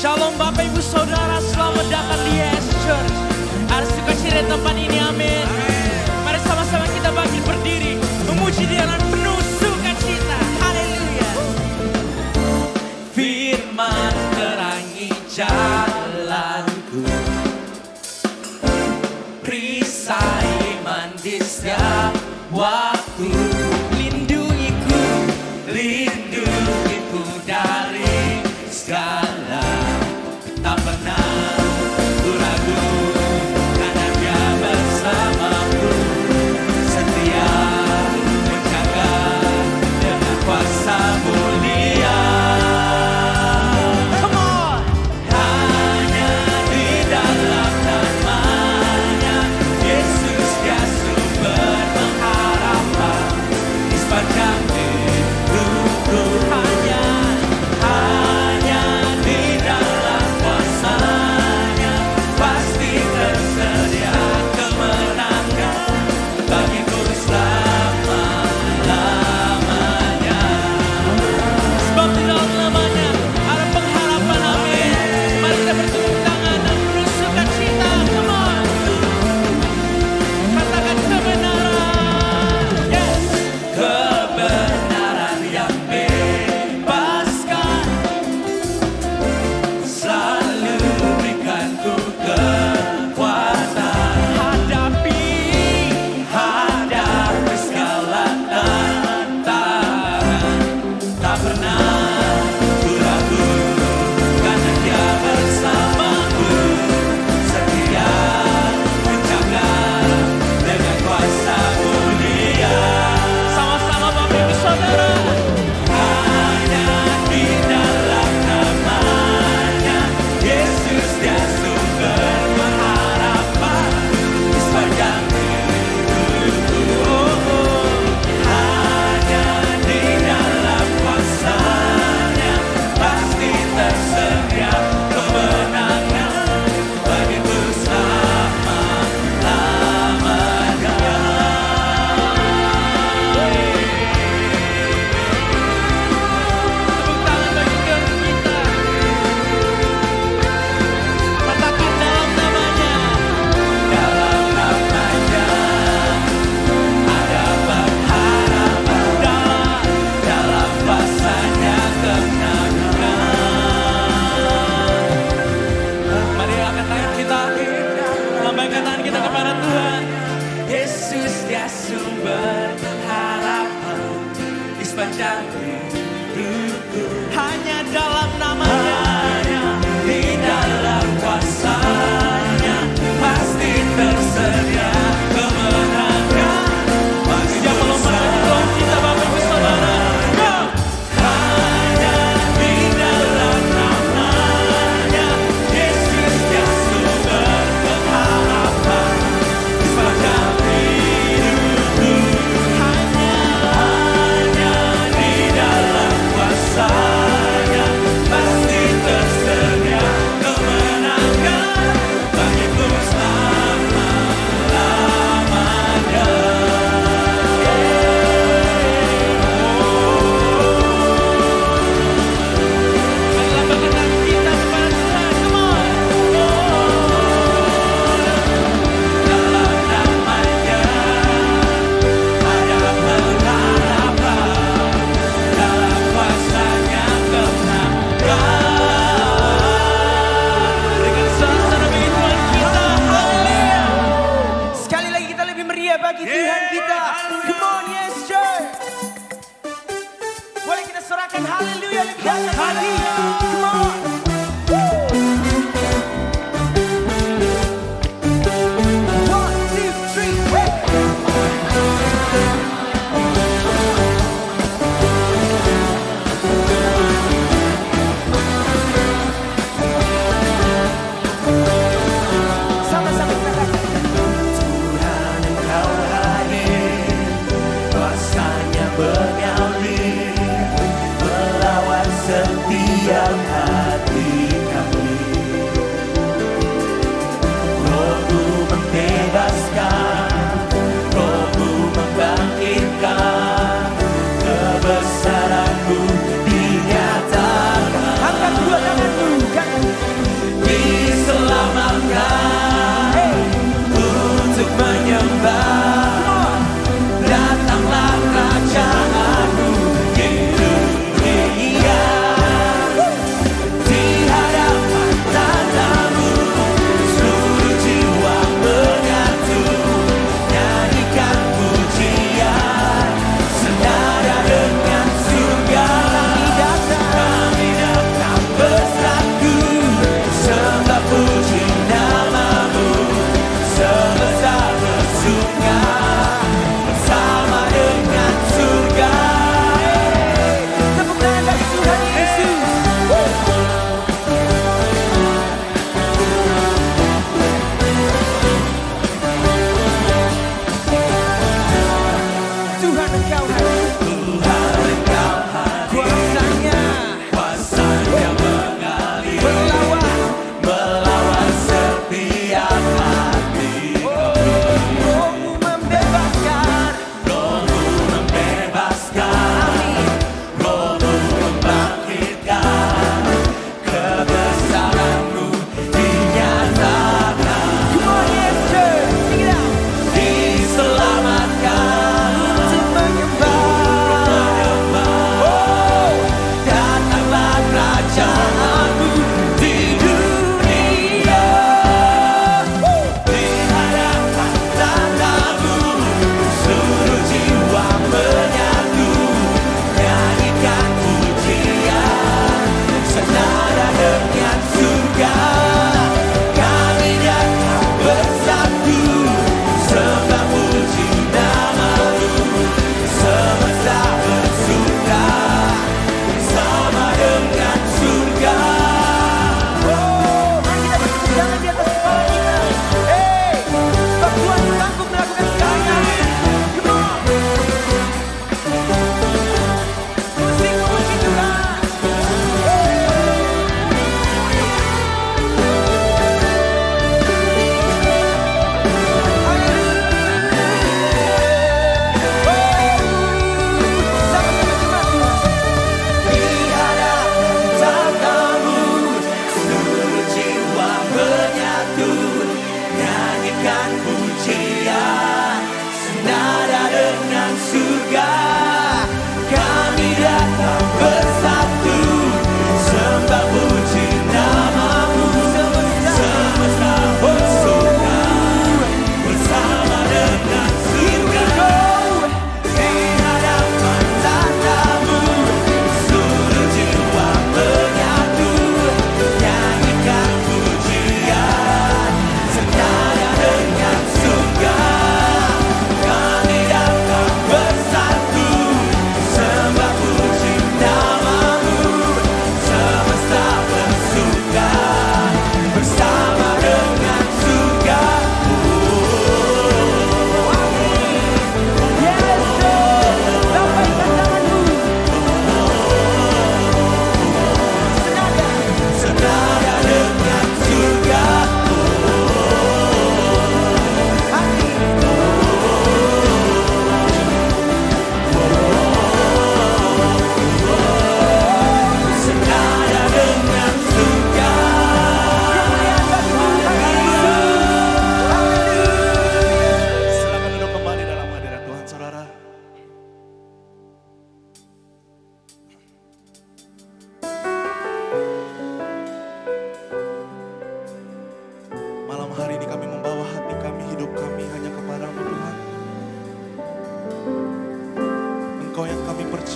Shalom Bapak Ibu Saudara, selamat datang di Yesus Church. Ada sukacita di tempat ini, amin. Mari sama-sama kita bangkit berdiri, memuji Dia dengan penuh sukacita. Haleluya. Firman terangi jalanku, perisai iman di setiap waktu. Lindungiku dari segala. Tak pernah ku ragu, karena Dia bersamaku, setia menjaga dengan kuasa mulia. Come on. Hanya di dalam nama-Nya Yesus, Dia sumber pengharapan di sepanjang hidupku. Hanya di dalam kuasa-Nya pasti tersedia kemenangan bagiku selama-lamanya. Sebab di dalam namanya ada pengharapan, amin. Mari kita bertepuk tangan dan penuh sukacita. Come on. Katakan kebenaran. Yes. Kebenaran yang bebaskan, selalu berikan ku kekuatan. Hadapi segala tantangan. Tak pernah ku ragu, karena Dia bersamaku, setia menjaga dengan kuasa mulia. Sama-sama Bapak Ibu Saudara. Hanya di dalam nama-Nya Yesus, Dia sumber pengharapan di sepanjang hidupku. Hanya di dalam kuasa-Nya pasti tersedia kemenangan bagiku selama-lamanya. Tepuk tangan bagi Tuhan kita. Katakan dalam namanya. Dalam namanya ada pengharapan, dalam kuasa-Nya kemenangan. Mari angkat tangan kita, lambaikan tangan kita kepada Tuhan. Yesus, Dia sumber pengharapan di sepanjang hidupku. Hanya dalam namanya, di dalam kuasa-Nya pasti tersedia kemenangan. Siapa lomba Tuhan kita, Bapak Ibu Saudara? Go! Hanya di dalam nama-Nya Yesus, Dia sumber pengharapan di sepanjang hidupku. Hanya di dalam kuasa-Nya pasti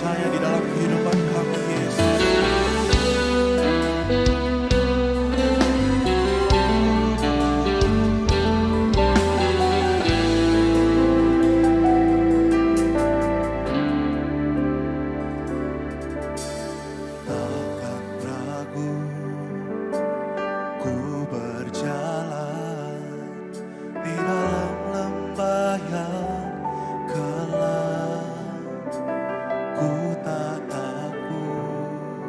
percaya di dalam kehidupan kami, Yesus. Takkan ragu ku berjalan di dalam lembah yang gelap. Ku tak takut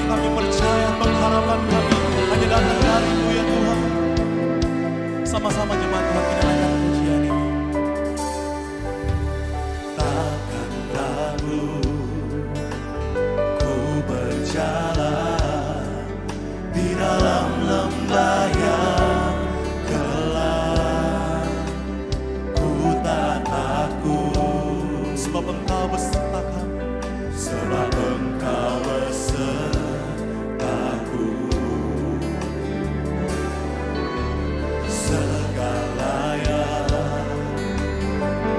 kami percaya pengharapan kami hanya datang dari-Mu ya Tuhan. Sama-sama jemaat Tuhan kita naikkan pujian ini. Takkan ragu ku berjalan di dalam lembah yang gelap. Ku tak takut sebab Engkau beserta kami. Sebab Engkau besertaku. Segala yang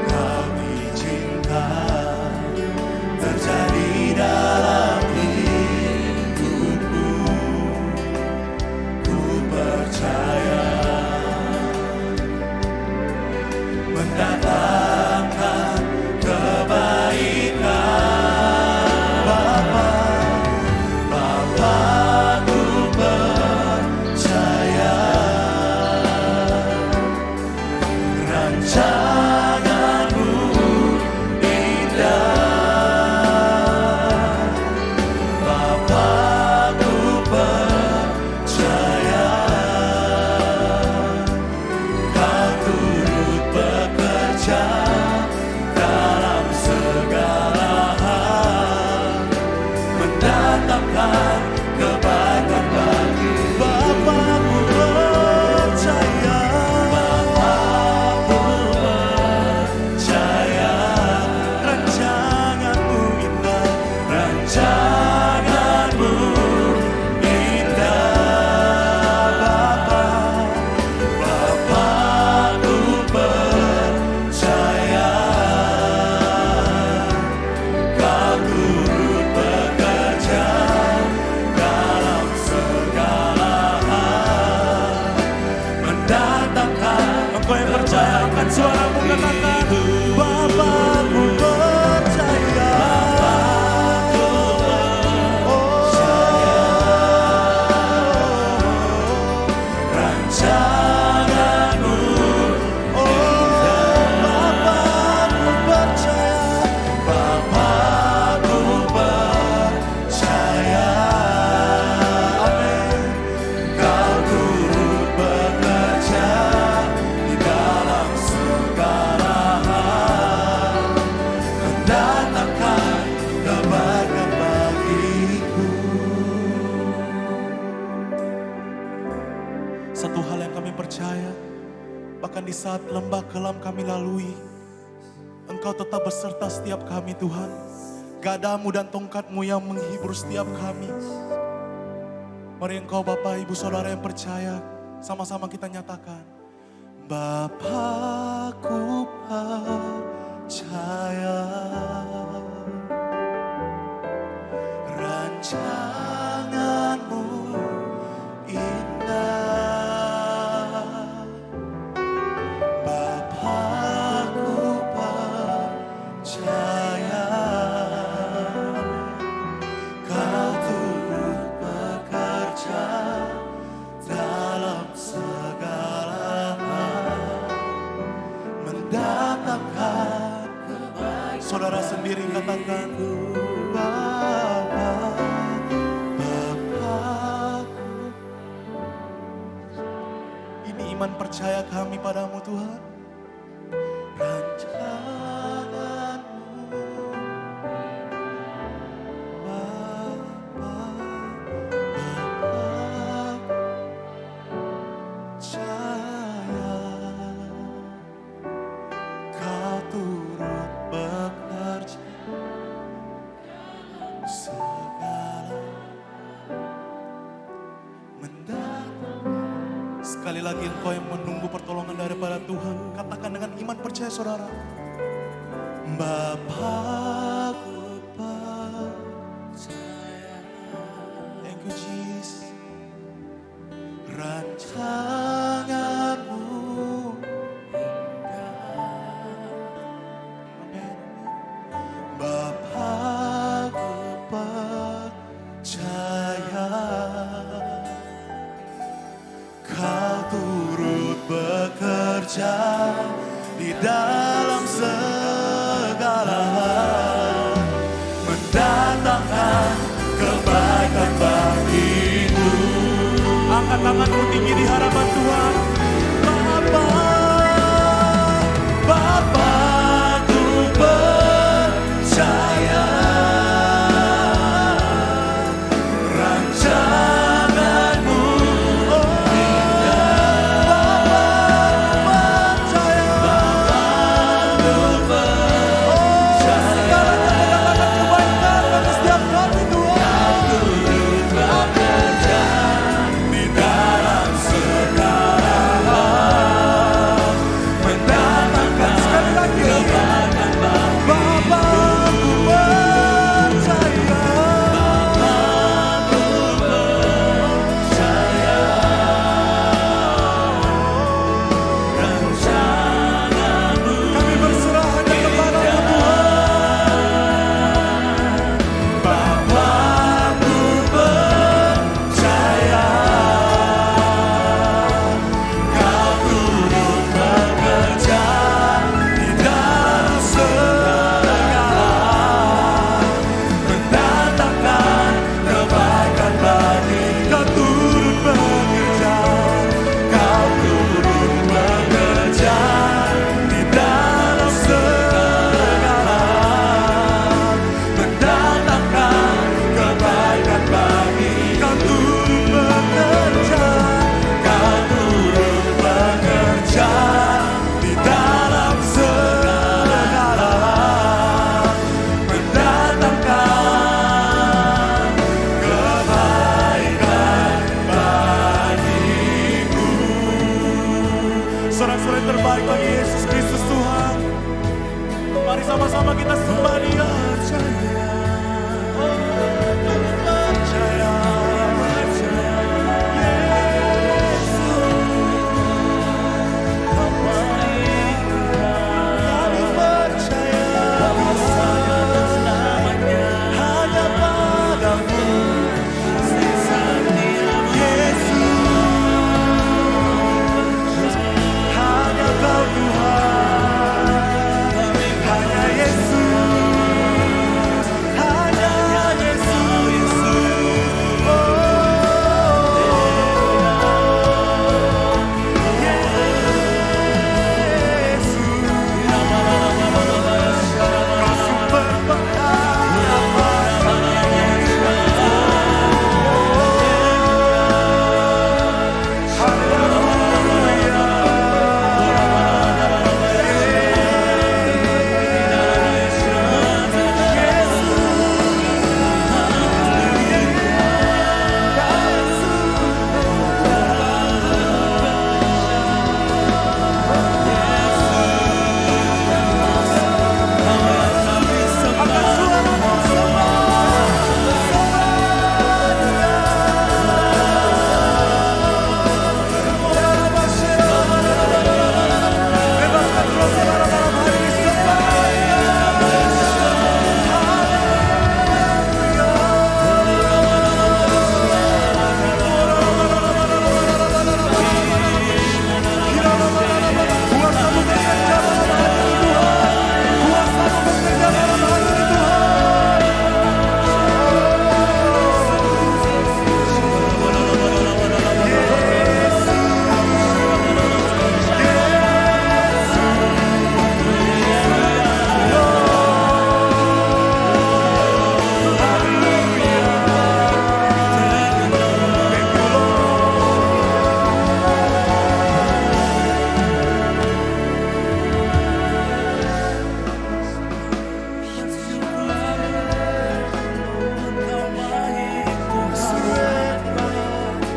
Kau izinkan terjadi dalam hidupku, ku percaya mendatangkan kebaikan. Suaramu katakan, Bapakku percaya. Rancanganmu Bapakku percaya. Bapakku percaya. Amin. Kau turut bekerja di dalam segala hal, mendatangkan kebaikan bagiku. Satu hal yang kami percaya, bahkan di saat lembah kelam kami lalui, Engkau tetap beserta setiap kami Tuhan. Gadamu dan tongkatmu yang menghibur setiap kami. Mari Engkau Bapak Ibu Saudara yang percaya, sama-sama kita nyatakan, Bapakku percaya rancanganmu indah. Bapakku percaya Kau turut bekerja dalam segala hal, mendatangkan kebaikan. Saudara sendiri katakan, Bapakku. Ini iman percaya kami padamu Tuhan. Rancanganmu percaya Kau turut bekerja segala mendatang. Sekali lagi engkau yang menunggu pertolongan daripada Tuhan, katakan dengan iman percaya saudara, Bapakku percaya. Thank you Jesus. Rancanganmu indah. Bapakku percaya Kau turut bekerja di dalam segala hal, mendatangkan kebaikan baru.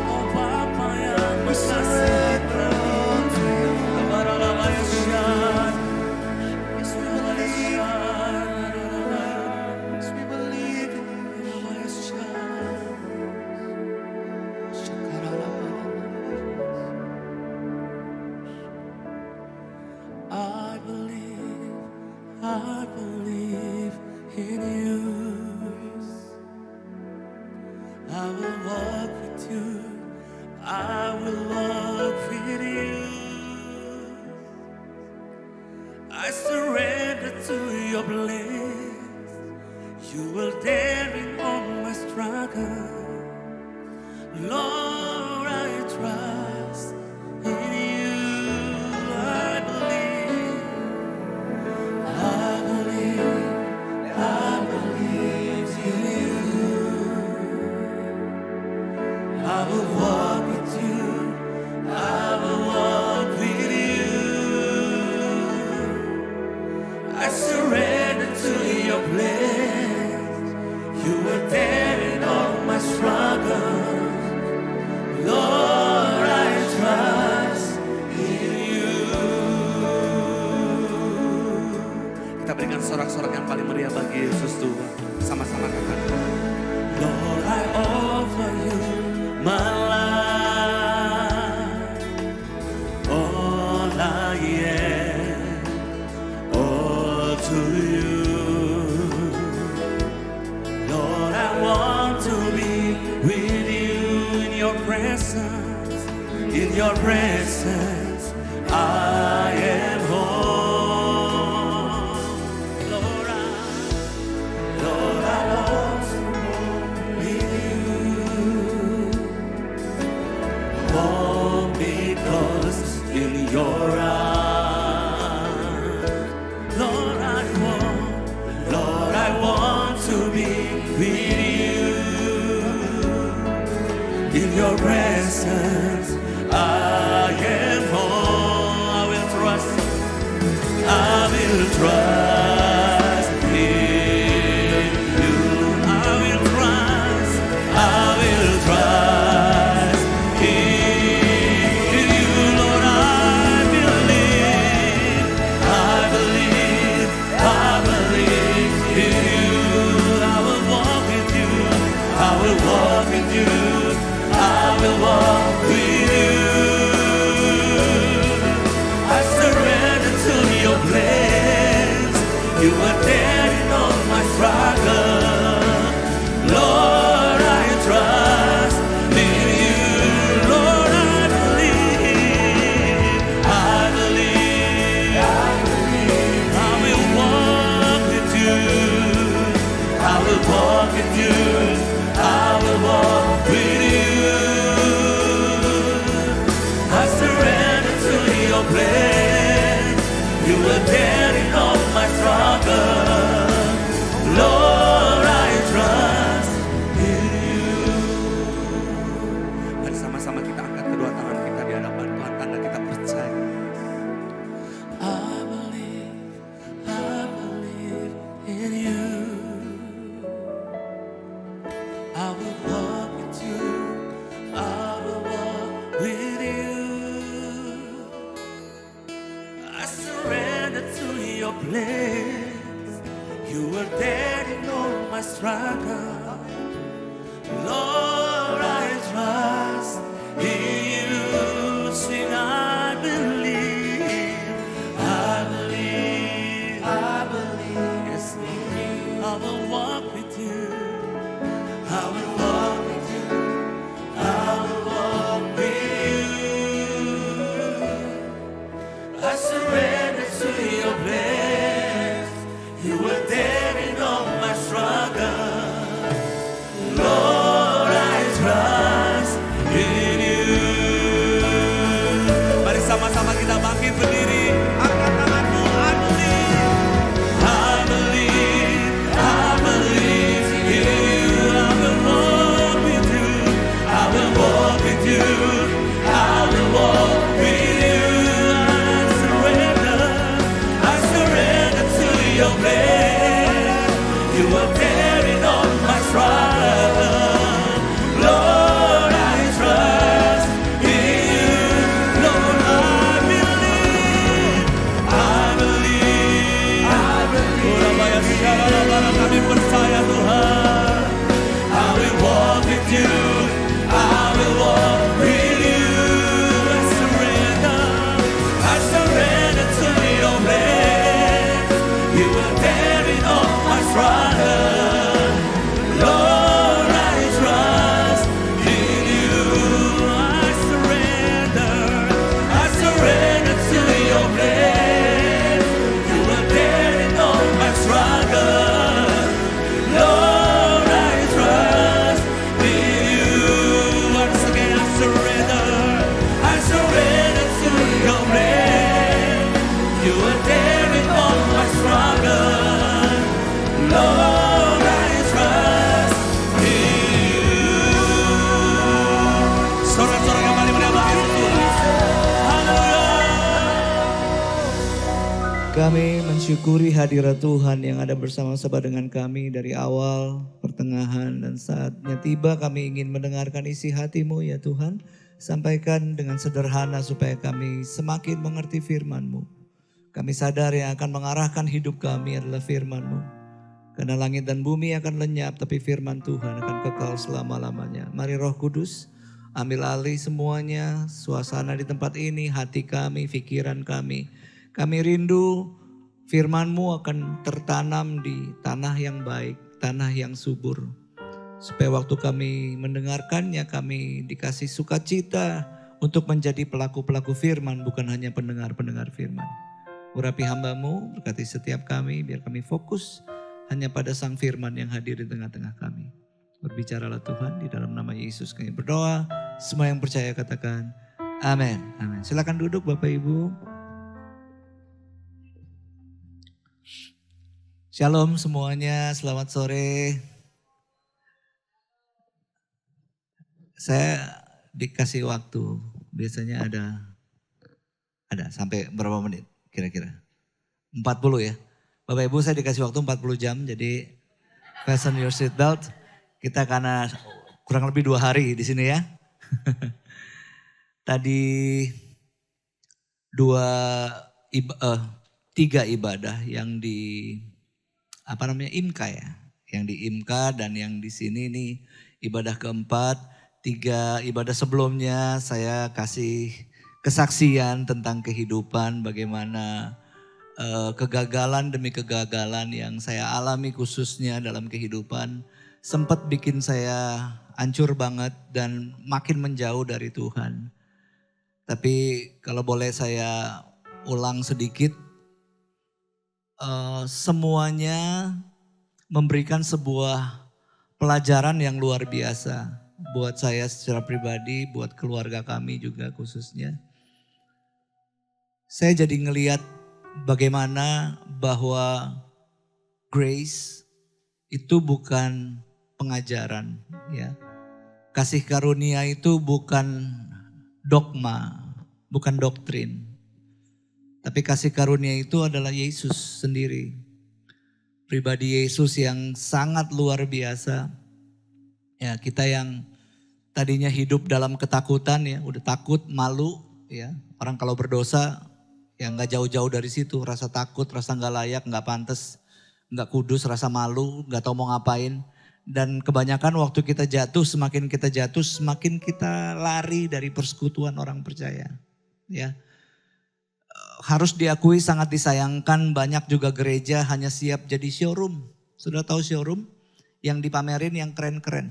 Oh Bapa yang mengasihi kami. Yes, we believe. Yes, we believe in you. I believe in you. I will walk with you. I will walk with you. I surrender to your place. You will dare in all my struggle. Lord, I trust in you. I believe in you. I will walk with you. I will walk with you. I surrender to your place. You were there in all my struggles. Lord, I trust in you. Kita berikan sorak-sorak yang paling meriah bagi Yesus Tuhan. Sama-sama katakan. Lord, I offer you my life. All I am, all to you. Lord, I want to be with you in your presence. In your presence, I am home. Lord, I want to walk with you. Oh, because in your eyes, Lord, I want to be with you. In your presence, I am home. I will trust in you. I will trust in you, Lord. I believe in you. I will walk with you. I will walk with you. I will walk with you. I surrender to your place. Kami mensyukuri hadirat Tuhan yang ada bersama-sama dengan kami dari awal, pertengahan, dan saatnya tiba kami ingin mendengarkan isi hati-Mu ya Tuhan. Sampaikan dengan sederhana supaya kami semakin mengerti firman-Mu. Kami sadar yang akan mengarahkan hidup kami adalah firman-Mu. Karena langit dan bumi akan lenyap tapi firman Tuhan akan kekal selama-lamanya. Mari Roh Kudus ambil alih semuanya, suasana di tempat ini, hati kami, pikiran kami. Kami rindu firman-Mu akan tertanam di tanah yang baik, tanah yang subur. Supaya waktu kami mendengarkannya kami dikasih sukacita untuk menjadi pelaku-pelaku firman, bukan hanya pendengar-pendengar firman. Urapi hamba-Mu, berkati setiap kami, biar kami fokus hanya pada sang firman yang hadir di tengah-tengah kami. Berbicaralah Tuhan, di dalam nama Yesus kami berdoa. Semua yang percaya katakan amin. Amin. Silakan duduk Bapak Ibu. Shalom semuanya, selamat sore. Saya dikasih waktu, biasanya ada sampai berapa menit kira-kira? 40 ya. Bapak Ibu saya dikasih waktu 40 jam, jadi fasten your seat belt. Kita karena kurang lebih 2 hari di sini ya. Tadi 3 ibadah yang di IMKA ya. Yang di IMKA dan yang di sini nih ibadah keempat. 3 ibadah sebelumnya saya kasih kesaksian tentang kehidupan, bagaimana kegagalan demi kegagalan yang saya alami khususnya dalam kehidupan sempat bikin saya hancur banget dan makin menjauh dari Tuhan. Tapi kalau boleh saya ulang sedikit, semuanya memberikan sebuah pelajaran yang luar biasa buat saya secara pribadi, buat keluarga kami juga khususnya. Saya jadi ngelihat bagaimana bahwa grace itu bukan pengajaran ya. Kasih karunia itu bukan dogma, bukan doktrin. Tapi kasih karunia itu adalah Yesus sendiri. Pribadi Yesus yang sangat luar biasa. Ya, kita yang tadinya hidup dalam ketakutan ya, udah takut, malu ya. Orang kalau berdosa ya nggak jauh-jauh dari situ, rasa takut, rasa nggak layak, nggak pantas, nggak kudus, rasa malu, nggak tahu mau ngapain. Dan kebanyakan waktu kita jatuh, semakin kita lari dari persekutuan orang percaya. Ya. Harus diakui sangat disayangkan banyak juga gereja hanya siap jadi showroom. Sudah tahu showroom? Yang dipamerin yang keren-keren.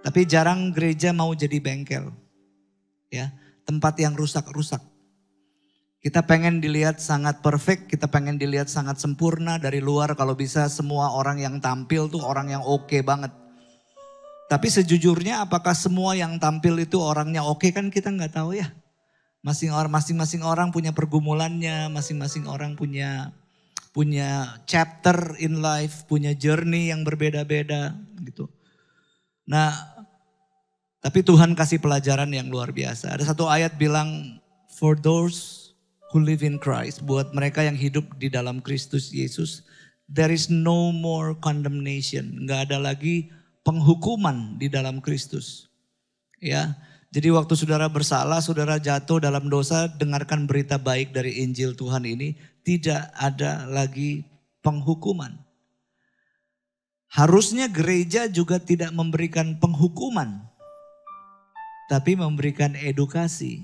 Tapi jarang gereja mau jadi bengkel. Ya, tempat yang rusak-rusak. Kita pengen dilihat sangat perfect, kita pengen dilihat sangat sempurna dari luar. Kalau bisa semua orang yang tampil tuh orang yang oke banget. Tapi sejujurnya apakah semua yang tampil itu orangnya oke kan kita nggak tahu ya. Masing-masing orang punya pergumulannya, masing-masing orang punya chapter in life, punya journey yang berbeda-beda gitu. Nah, tapi Tuhan kasih pelajaran yang luar biasa. Ada satu ayat bilang, for those who live in Christ, buat mereka yang hidup di dalam Kristus Yesus, there is no more condemnation. Nggak ada lagi penghukuman di dalam Kristus. Ya. Jadi waktu saudara bersalah, saudara jatuh dalam dosa, dengarkan berita baik dari Injil Tuhan ini, tidak ada lagi penghukuman. Harusnya gereja juga tidak memberikan penghukuman, tapi memberikan edukasi,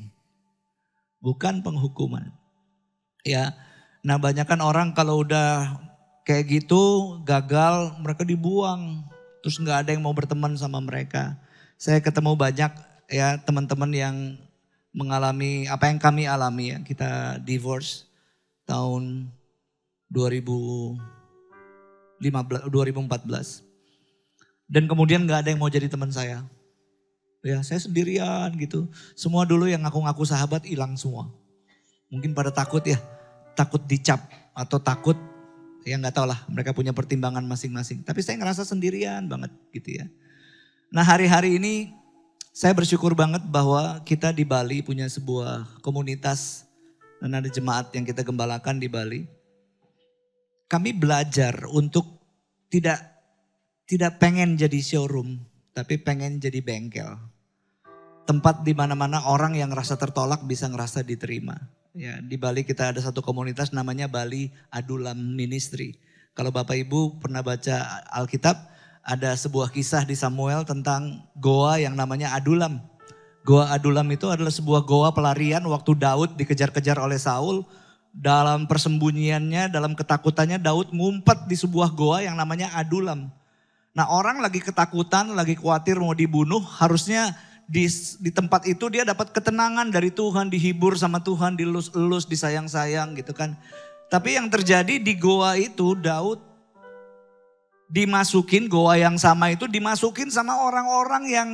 bukan penghukuman. Ya, nah banyakkan orang kalau udah kayak gitu gagal, mereka dibuang, terus nggak ada yang mau berteman sama mereka. Saya ketemu banyak ya teman-teman yang mengalami apa yang kami alami ya. Kita divorce tahun 2014. Dan kemudian gak ada yang mau jadi teman saya. Ya saya sendirian gitu. Semua dulu yang ngaku-ngaku sahabat hilang semua. Mungkin pada takut ya. Takut dicap atau takut ya gak tahu lah. Mereka punya pertimbangan masing-masing. Tapi saya ngerasa sendirian banget gitu ya. Nah hari-hari ini saya bersyukur banget bahwa kita di Bali punya sebuah komunitas dan ada jemaat yang kita gembalakan di Bali. Kami belajar untuk tidak pengen jadi showroom, tapi pengen jadi bengkel. Tempat di mana-mana orang yang rasa tertolak bisa ngerasa diterima. Ya, di Bali kita ada satu komunitas namanya Bali Adulam Ministry. Kalau Bapak Ibu pernah baca Alkitab, ada sebuah kisah di Samuel tentang goa yang namanya Adulam. Goa Adulam itu adalah sebuah goa pelarian waktu Daud dikejar-kejar oleh Saul. Dalam persembunyiannya, dalam ketakutannya Daud ngumpet di sebuah goa yang namanya Adulam. Nah, orang lagi ketakutan, lagi khawatir mau dibunuh, harusnya di tempat itu dia dapat ketenangan dari Tuhan, dihibur sama Tuhan, dilus-elus, disayang-sayang gitu kan. Tapi yang terjadi di goa itu, Daud dimasukin, goa yang sama itu dimasukin sama orang-orang yang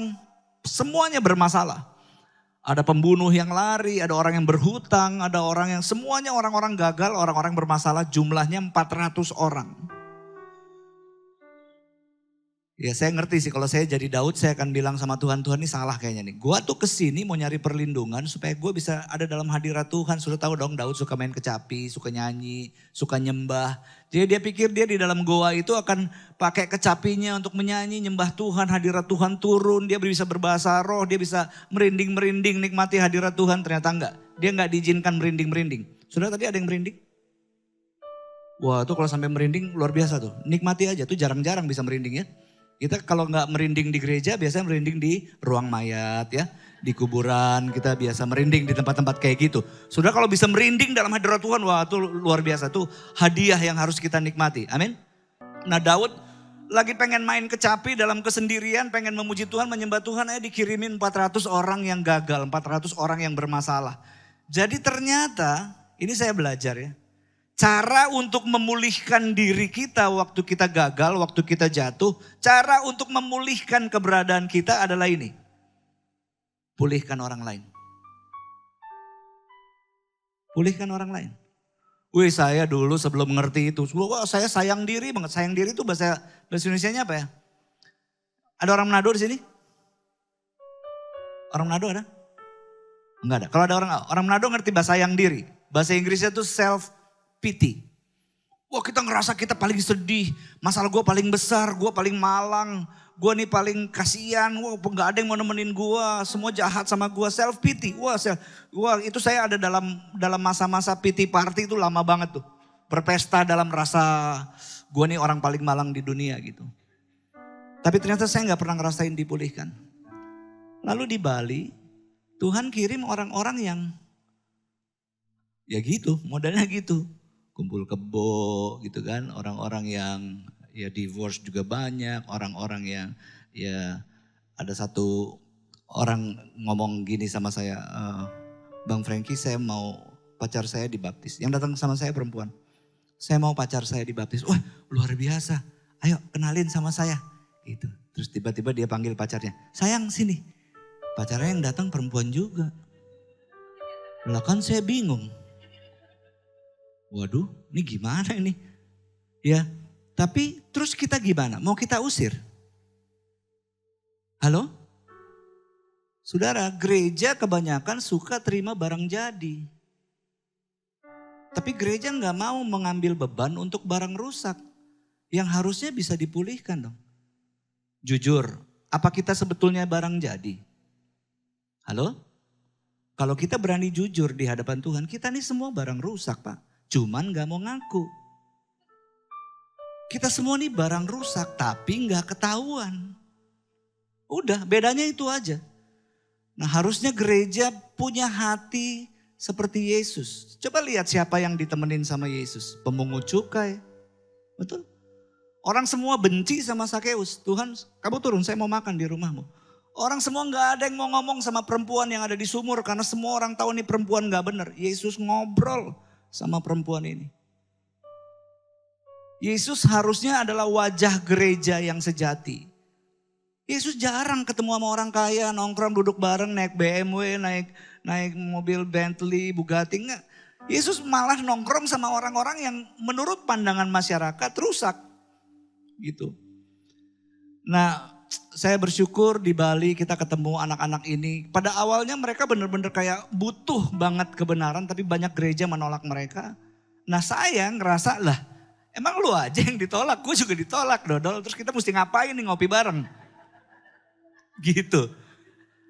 semuanya bermasalah. Ada pembunuh yang lari, ada orang yang berhutang, ada orang yang semuanya orang-orang gagal, orang-orang bermasalah, jumlahnya 400 orang. Ya saya ngerti sih, kalau saya jadi Daud saya akan bilang sama Tuhan, Tuhan ini salah kayaknya nih. Gua tuh kesini mau nyari perlindungan supaya gue bisa ada dalam hadirat Tuhan. Sudah tahu dong Daud suka main kecapi, suka nyanyi, suka nyembah. Jadi dia pikir dia di dalam goa itu akan pakai kecapinya untuk menyanyi, nyembah Tuhan, hadirat Tuhan turun. Dia bisa berbahasa roh, dia bisa merinding-merinding nikmati hadirat Tuhan. Ternyata enggak, dia enggak diizinkan merinding-merinding. Sudah tadi ada yang merinding? Wah tuh kalau sampai merinding luar biasa tuh. Nikmati aja tuh, jarang-jarang bisa merinding ya. Kita kalau nggak merinding di gereja biasanya merinding di ruang mayat ya. Di kuburan kita biasa merinding di tempat-tempat kayak gitu. Sudah kalau bisa merinding dalam hadirat Tuhan, wah itu luar biasa. Tuh hadiah yang harus kita nikmati. Amin. Nah Daud lagi pengen main kecapi dalam kesendirian, pengen memuji Tuhan, menyembah Tuhan. Dikirimin 400 orang yang gagal, 400 orang yang bermasalah. Jadi ternyata, ini saya belajar ya. Cara untuk memulihkan diri kita waktu kita gagal, waktu kita jatuh. Cara untuk memulihkan keberadaan kita adalah ini. Pulihkan orang lain. Pulihkan orang lain. Wih saya dulu sebelum ngerti itu. Wah saya sayang diri banget. Sayang diri itu bahasa Indonesianya apa ya? Ada orang Manado di sini? Orang Manado ada? Enggak ada. Kalau ada orang Manado ngerti bahasa sayang diri. Bahasa Inggrisnya itu self pity. Wah kita ngerasa kita paling sedih. Masalah gue paling besar, gue paling malang. Gue nih paling kasihan, wah gak ada yang mau nemenin gue. Semua jahat sama gue, self pity. Wah itu saya ada dalam masa-masa pity party itu lama banget tuh. Berpesta dalam rasa gue nih orang paling malang di dunia gitu. Tapi ternyata saya gak pernah ngerasain dipulihkan. Lalu di Bali, Tuhan kirim orang-orang yang ya gitu, modalnya gitu. Kumpul kebo gitu kan, orang-orang yang ya divorce juga banyak, orang-orang yang ya ada satu orang ngomong gini sama saya, Bang Frankie saya mau pacar saya dibaptis. Yang datang sama saya perempuan, saya mau pacar saya dibaptis. Wah luar biasa, ayo kenalin sama saya gitu. Terus tiba-tiba dia panggil pacarnya, sayang sini. Pacarnya yang datang perempuan juga. Lah kan saya bingung. Waduh, ini gimana ini? Ya, tapi terus kita gimana? Mau kita usir? Halo? Saudara, gereja kebanyakan suka terima barang jadi. Tapi gereja nggak mau mengambil beban untuk barang rusak. Yang harusnya bisa dipulihkan dong. Jujur, apa kita sebetulnya barang jadi? Halo? Kalau kita berani jujur di hadapan Tuhan, kita nih semua barang rusak Pak. Cuman gak mau ngaku. Kita semua nih barang rusak tapi gak ketahuan. Udah bedanya itu aja. Nah harusnya gereja punya hati seperti Yesus. Coba lihat siapa yang ditemenin sama Yesus. Pemungut cukai. Betul? Orang semua benci sama Sakeus. Tuhan kamu turun saya mau makan di rumahmu. Orang semua gak ada yang mau ngomong sama perempuan yang ada di sumur. Karena semua orang tahu nih perempuan gak benar. Yesus ngobrol sama perempuan ini. Yesus harusnya adalah wajah gereja yang sejati. Yesus jarang ketemu sama orang kaya, nongkrong duduk bareng naik BMW, naik mobil Bentley, Bugatti, enggak. Yesus malah nongkrong sama orang-orang yang menurut pandangan masyarakat rusak. Gitu. Nah, saya bersyukur di Bali kita ketemu anak-anak ini. Pada awalnya mereka benar-benar kayak butuh banget kebenaran, tapi banyak gereja menolak mereka. Nah saya ngerasa lah, emang lu aja yang ditolak, gue juga ditolak Dodol. Terus kita mesti ngapain nih ngopi bareng? Gitu.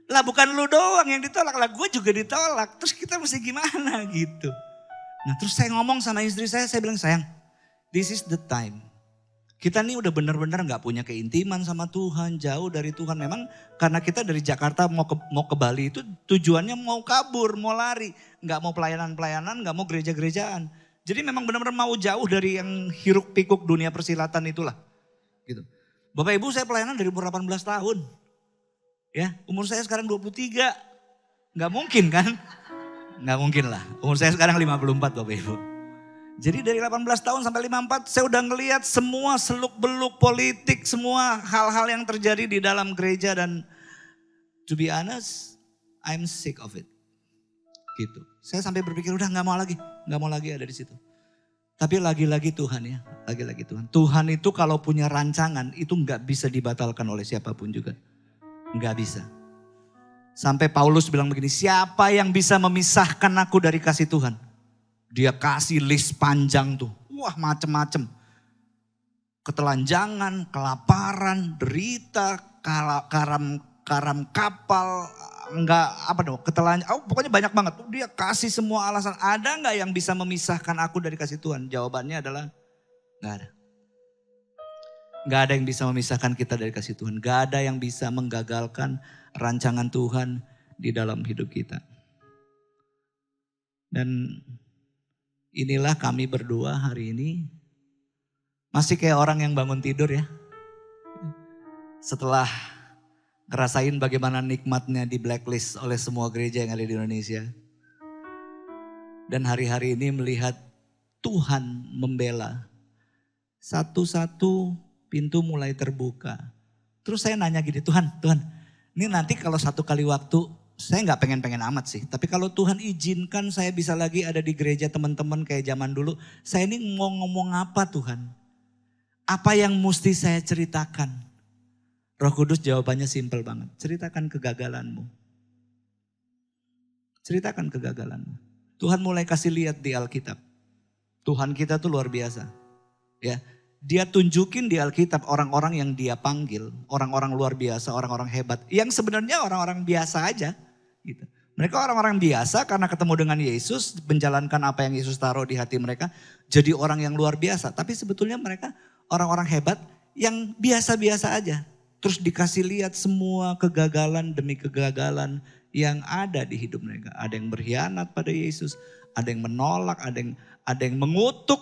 Lah bukan lu doang yang ditolak, lah gue juga ditolak. Terus kita mesti gimana gitu. Nah terus saya ngomong sama istri saya bilang, sayang, this is the time. Kita nih udah benar-benar gak punya keintiman sama Tuhan, jauh dari Tuhan. Memang karena kita dari Jakarta mau ke Bali itu tujuannya mau kabur, mau lari. Gak mau pelayanan-pelayanan, gak mau gereja-gerejaan. Jadi memang benar-benar mau jauh dari yang hiruk pikuk dunia persilatan itulah. Gitu. Bapak Ibu saya pelayanan dari umur 18 tahun. Ya, umur saya sekarang 23. Gak mungkin kan? Gak mungkin lah. Umur saya sekarang 54 Bapak Ibu. Jadi dari 18 tahun sampai 54 saya udah ngelihat semua seluk-beluk politik, semua hal-hal yang terjadi di dalam gereja dan to be honest, I'm sick of it. Gitu. Saya sampai berpikir udah gak mau lagi ada di situ. Tapi lagi-lagi Tuhan ya, lagi-lagi Tuhan. Tuhan itu kalau punya rancangan itu gak bisa dibatalkan oleh siapapun juga. Gak bisa. Sampai Paulus bilang begini, siapa yang bisa memisahkan aku dari kasih Tuhan? Dia kasih list panjang tuh. Wah macem-macem. Ketelanjangan, kelaparan, derita, karam kapal. Enggak apa dong, pokoknya banyak banget. Dia kasih semua alasan. Ada enggak yang bisa memisahkan aku dari kasih Tuhan? Jawabannya adalah enggak ada. Enggak ada yang bisa memisahkan kita dari kasih Tuhan. Enggak ada yang bisa menggagalkan rancangan Tuhan di dalam hidup kita. Dan inilah kami berdua hari ini. Masih kayak orang yang bangun tidur ya. Setelah ngerasain bagaimana nikmatnya di blacklist oleh semua gereja yang ada di Indonesia. Dan hari-hari ini melihat Tuhan membela. Satu-satu pintu mulai terbuka. Terus saya nanya gini, Tuhan, ini nanti kalau satu kali waktu, saya gak pengen-pengen amat sih. Tapi kalau Tuhan izinkan saya bisa lagi ada di gereja teman-teman kayak zaman dulu. Saya ini mau ngomong apa Tuhan? Apa yang mesti saya ceritakan? Roh Kudus jawabannya simpel banget. Ceritakan kegagalanmu. Ceritakan kegagalanmu. Tuhan mulai kasih lihat di Alkitab. Tuhan kita tuh luar biasa. Ya, Dia tunjukin di Alkitab orang-orang yang Dia panggil. Orang-orang luar biasa, orang-orang hebat. Yang sebenarnya orang-orang biasa aja. Gitu. Mereka orang-orang biasa karena ketemu dengan Yesus. Menjalankan apa yang Yesus taruh di hati mereka. Jadi orang yang luar biasa. Tapi sebetulnya mereka orang-orang hebat yang biasa-biasa aja. Terus dikasih lihat semua kegagalan demi kegagalan yang ada di hidup mereka. Ada yang berkhianat pada Yesus, ada yang menolak, ada yang mengutuk,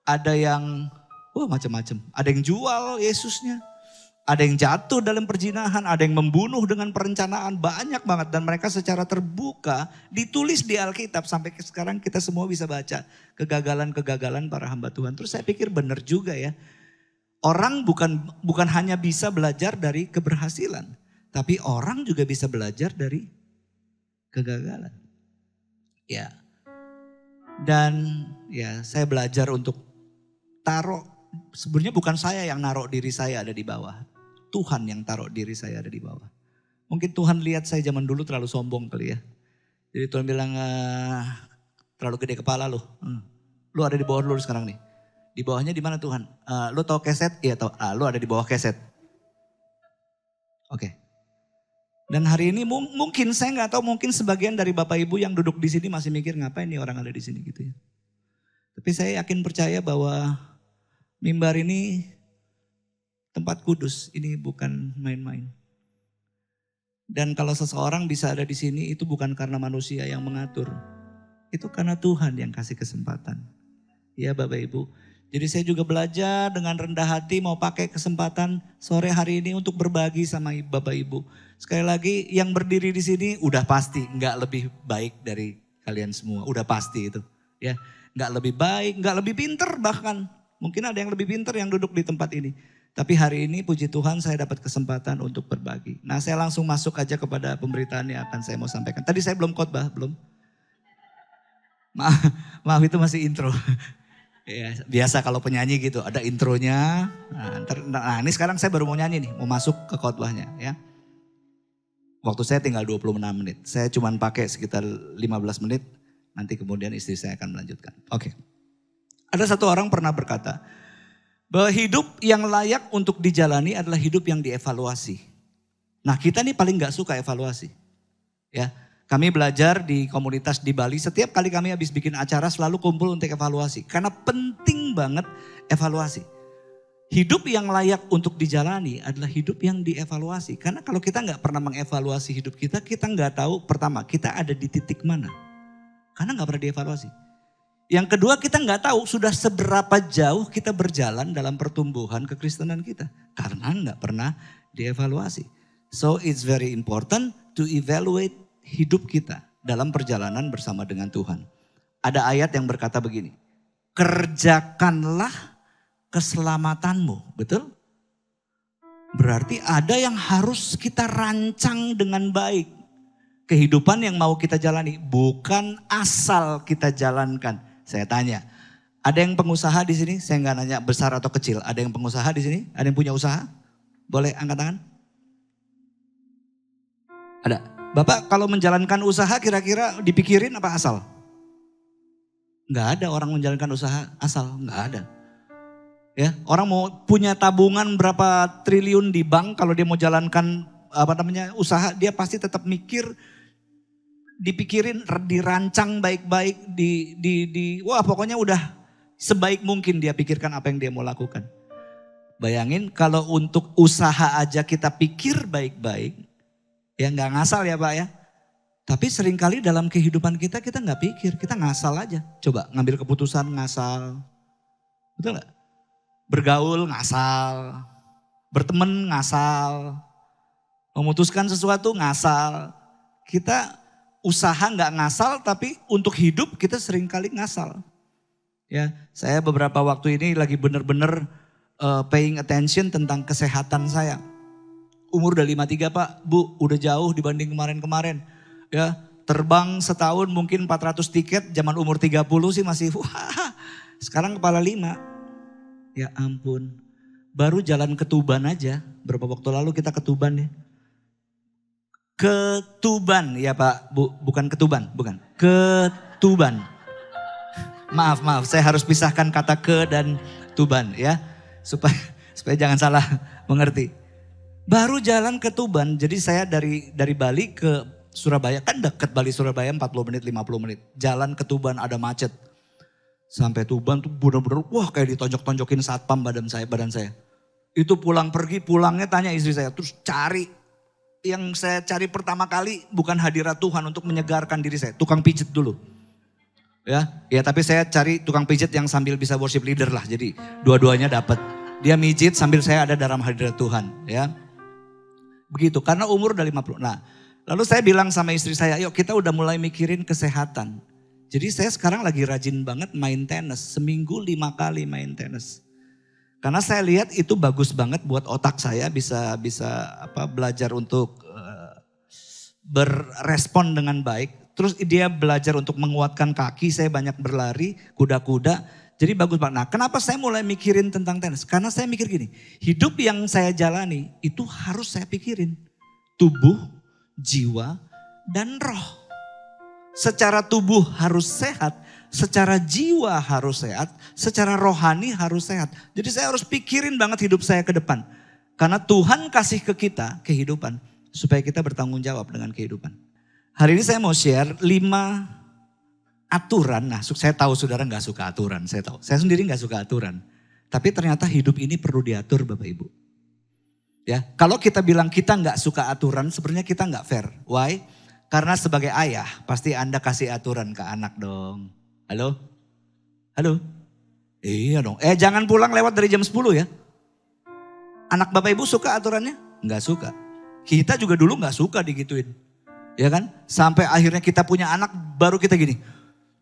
ada yang macam-macam. Ada yang jual Yesusnya, ada yang jatuh dalam perzinahan, ada yang membunuh dengan perencanaan, banyak banget. Dan mereka secara terbuka ditulis di Alkitab sampai sekarang kita semua bisa baca kegagalan-kegagalan para hamba Tuhan. Terus saya pikir benar juga ya. Orang bukan hanya bisa belajar dari keberhasilan, tapi orang juga bisa belajar dari kegagalan. Ya. Dan ya saya belajar untuk taruh, sebenarnya bukan saya yang naruh diri saya ada di bawah. Tuhan yang taruh diri saya ada di bawah. Mungkin Tuhan lihat saya zaman dulu terlalu sombong kali ya. Jadi Tuhan bilang terlalu gede kepala lu. Lu ada di bawah lu sekarang nih. Di bawahnya di mana Tuhan? Lu tahu keset? Iya tahu. Lu ada di bawah keset. Oke. Dan hari ini mungkin saya nggak tahu, mungkin sebagian dari Bapak Ibu yang duduk di sini masih mikir ngapain nih orang ada di sini gitu ya. Tapi saya yakin percaya bahwa mimbar ini tempat kudus, ini bukan main-main. Dan kalau seseorang bisa ada di sini itu bukan karena manusia yang mengatur. Itu karena Tuhan yang kasih kesempatan. Ya Bapak Ibu. Jadi saya juga belajar dengan rendah hati mau pakai kesempatan sore hari ini untuk berbagi sama Bapak Ibu. Sekali lagi yang berdiri di sini udah pasti nggak lebih baik dari kalian semua. Udah pasti itu. Ya, nggak lebih baik, nggak lebih pinter bahkan. Mungkin ada yang lebih pinter yang duduk di tempat ini. Tapi hari ini puji Tuhan saya dapat kesempatan untuk berbagi. Nah saya langsung masuk aja kepada pemberitaan yang akan saya mau sampaikan. Tadi saya belum khotbah, belum. Maaf itu masih intro. Ya, biasa kalau penyanyi gitu, ada intronya. Nah, ini sekarang saya baru mau nyanyi nih, mau masuk ke khotbahnya ya. Waktu saya tinggal 26 menit. Saya cuma pakai sekitar 15 menit, nanti kemudian istri saya akan melanjutkan. Oke. Ada satu orang pernah berkata, bahwa hidup yang layak untuk dijalani adalah hidup yang dievaluasi. Nah, kita nih paling gak suka evaluasi. Ya, kami belajar di komunitas di Bali, setiap kali kami habis bikin acara selalu kumpul untuk evaluasi. Karena penting banget evaluasi. Hidup yang layak untuk dijalani adalah hidup yang dievaluasi. Karena kalau kita nggak pernah mengevaluasi hidup kita nggak tahu pertama kita ada di titik mana. Karena nggak pernah dievaluasi. Yang kedua kita nggak tahu sudah seberapa jauh kita berjalan dalam pertumbuhan kekristenan kita. Karena nggak pernah dievaluasi. So it's very important to evaluate hidup kita dalam perjalanan bersama dengan Tuhan. Ada ayat yang berkata begini, kerjakanlah keselamatanmu, betul? Berarti ada yang harus kita rancang dengan baik. Kehidupan yang mau kita jalani, bukan asal kita jalankan. Saya tanya, ada yang pengusaha di sini? Saya nggak nanya besar atau kecil. Ada yang pengusaha di sini? Ada yang punya usaha? Boleh angkat tangan? Ada. Bapak kalau menjalankan usaha kira-kira dipikirin apa asal? Nggak ada orang menjalankan usaha asal, nggak ada. Ya, orang mau punya tabungan berapa triliun di bank, kalau dia mau jalankan usaha, dia pasti tetap mikir, dipikirin, dirancang baik-baik, wah pokoknya udah sebaik mungkin dia pikirkan apa yang dia mau lakukan. Bayangin kalau untuk usaha aja kita pikir baik-baik, ya nggak ngasal ya Pak ya. Tapi seringkali dalam kehidupan kita nggak pikir, kita ngasal aja. Coba ngambil keputusan ngasal, betul nggak? Bergaul ngasal, berteman ngasal, memutuskan sesuatu ngasal. Kita usaha nggak ngasal, tapi untuk hidup kita seringkali ngasal. Ya, saya beberapa waktu ini lagi bener-bener paying attention tentang kesehatan saya. Umur udah 53 Pak, Bu, udah jauh dibanding kemarin-kemarin. Ya, terbang setahun mungkin 400 tiket, zaman umur 30 sih masih wah. Sekarang kepala 5. Ya ampun, baru jalan ke Tuban aja, berapa waktu lalu kita ke Tuban ya. Ke Tuban ya Pak, Bu, bukan Ketuban, bukan. Ke Tuban. Maaf, saya harus pisahkan kata ke dan Tuban ya. Supaya jangan salah mengerti. Baru jalan ke Tuban, jadi saya dari Bali ke Surabaya, kan dekat Bali Surabaya 40 menit, 50 menit. Jalan ke Tuban ada macet. Sampai Tuban tuh bener-bener wah kayak ditonjok-tonjokin satpam badan saya. Itu pulangnya tanya istri saya, terus cari. Yang saya cari pertama kali bukan hadirat Tuhan untuk menyegarkan diri saya, tukang pijet dulu. Ya tapi saya cari tukang pijet yang sambil bisa worship leader lah, jadi dua-duanya dapat. Dia mijit sambil saya ada dalam hadirat Tuhan ya. Begitu, karena umur udah 50. Nah, lalu saya bilang sama istri saya, yuk kita udah mulai mikirin kesehatan. Jadi saya sekarang lagi rajin banget main tenis, seminggu 5 kali main tenis. Karena saya lihat itu bagus banget buat otak saya, bisa belajar untuk berespon dengan baik. Terus dia belajar untuk menguatkan kaki, saya banyak berlari, kuda-kuda. Jadi bagus banget. Nah, kenapa saya mulai mikirin tentang tenis? Karena saya mikir gini, hidup yang saya jalani itu harus saya pikirin. Tubuh, jiwa, dan roh. Secara tubuh harus sehat, secara jiwa harus sehat, secara rohani harus sehat. Jadi saya harus pikirin banget hidup saya ke depan. Karena Tuhan kasih ke kita kehidupan supaya kita bertanggung jawab dengan kehidupan. Hari ini saya mau share 5 aturan. Nah, saya tahu saudara gak suka aturan, saya tahu. Saya sendiri gak suka aturan. Tapi ternyata hidup ini perlu diatur Bapak Ibu. Ya, kalau kita bilang kita gak suka aturan, sebenarnya kita gak fair. Why? Karena sebagai ayah pasti Anda kasih aturan ke anak dong. Halo? Iya dong. Jangan pulang lewat dari jam 10 ya. Anak Bapak Ibu suka aturannya? Enggak suka. Kita juga dulu enggak suka digituin. Ya kan? Sampai akhirnya kita punya anak baru kita gini.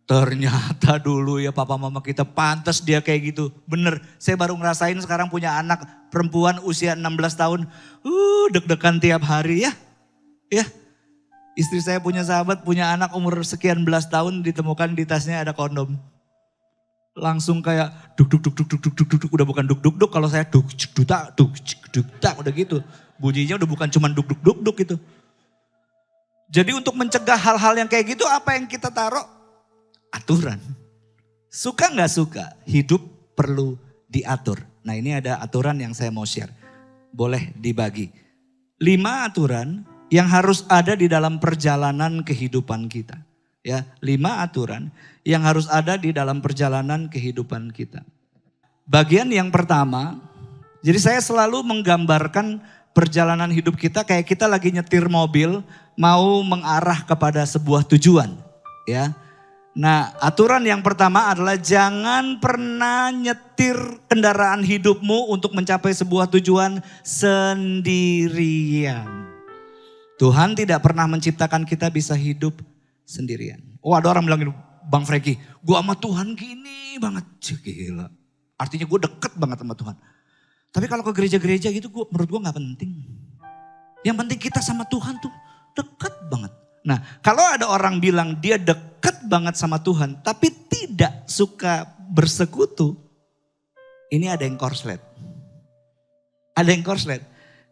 Ternyata dulu ya papa mama kita pantas dia kayak gitu. Bener, saya baru ngerasain sekarang punya anak perempuan usia 16 tahun. Deg-degan tiap hari ya. Ya. Istri saya punya sahabat, punya anak umur sekian belas tahun ditemukan di tasnya ada kondom. langsung kayak duk duk duk duk duk duk duk duk, udah bukan duk duk duk, kalau saya duk cik duk tak udah gitu. Bunyinya udah bukan cuman duk duk duk duk gitu. Jadi untuk mencegah hal-hal yang kayak gitu apa yang kita taruh? Aturan. Suka nggak suka, hidup perlu diatur. Nah ini ada aturan yang saya mau share. Boleh dibagi. 5 aturan yang harus ada di dalam perjalanan kehidupan kita. Ya, 5 aturan yang harus ada di dalam perjalanan kehidupan kita. Bagian yang pertama, jadi saya selalu menggambarkan perjalanan hidup kita kayak kita lagi nyetir mobil mau mengarah kepada sebuah tujuan. Ya, nah aturan yang pertama adalah jangan pernah nyetir kendaraan hidupmu untuk mencapai sebuah tujuan sendirian. Tuhan tidak pernah menciptakan kita bisa hidup sendirian. Oh ada orang bilang, Bang Franky, gue sama Tuhan gini banget. Gila. Artinya gue deket banget sama Tuhan. Tapi kalau ke gereja-gereja gitu menurut gue gak penting. Yang penting kita sama Tuhan tuh deket banget. Nah kalau ada orang bilang dia deket banget sama Tuhan tapi tidak suka bersekutu. Ini ada yang korslet. Ada yang korslet.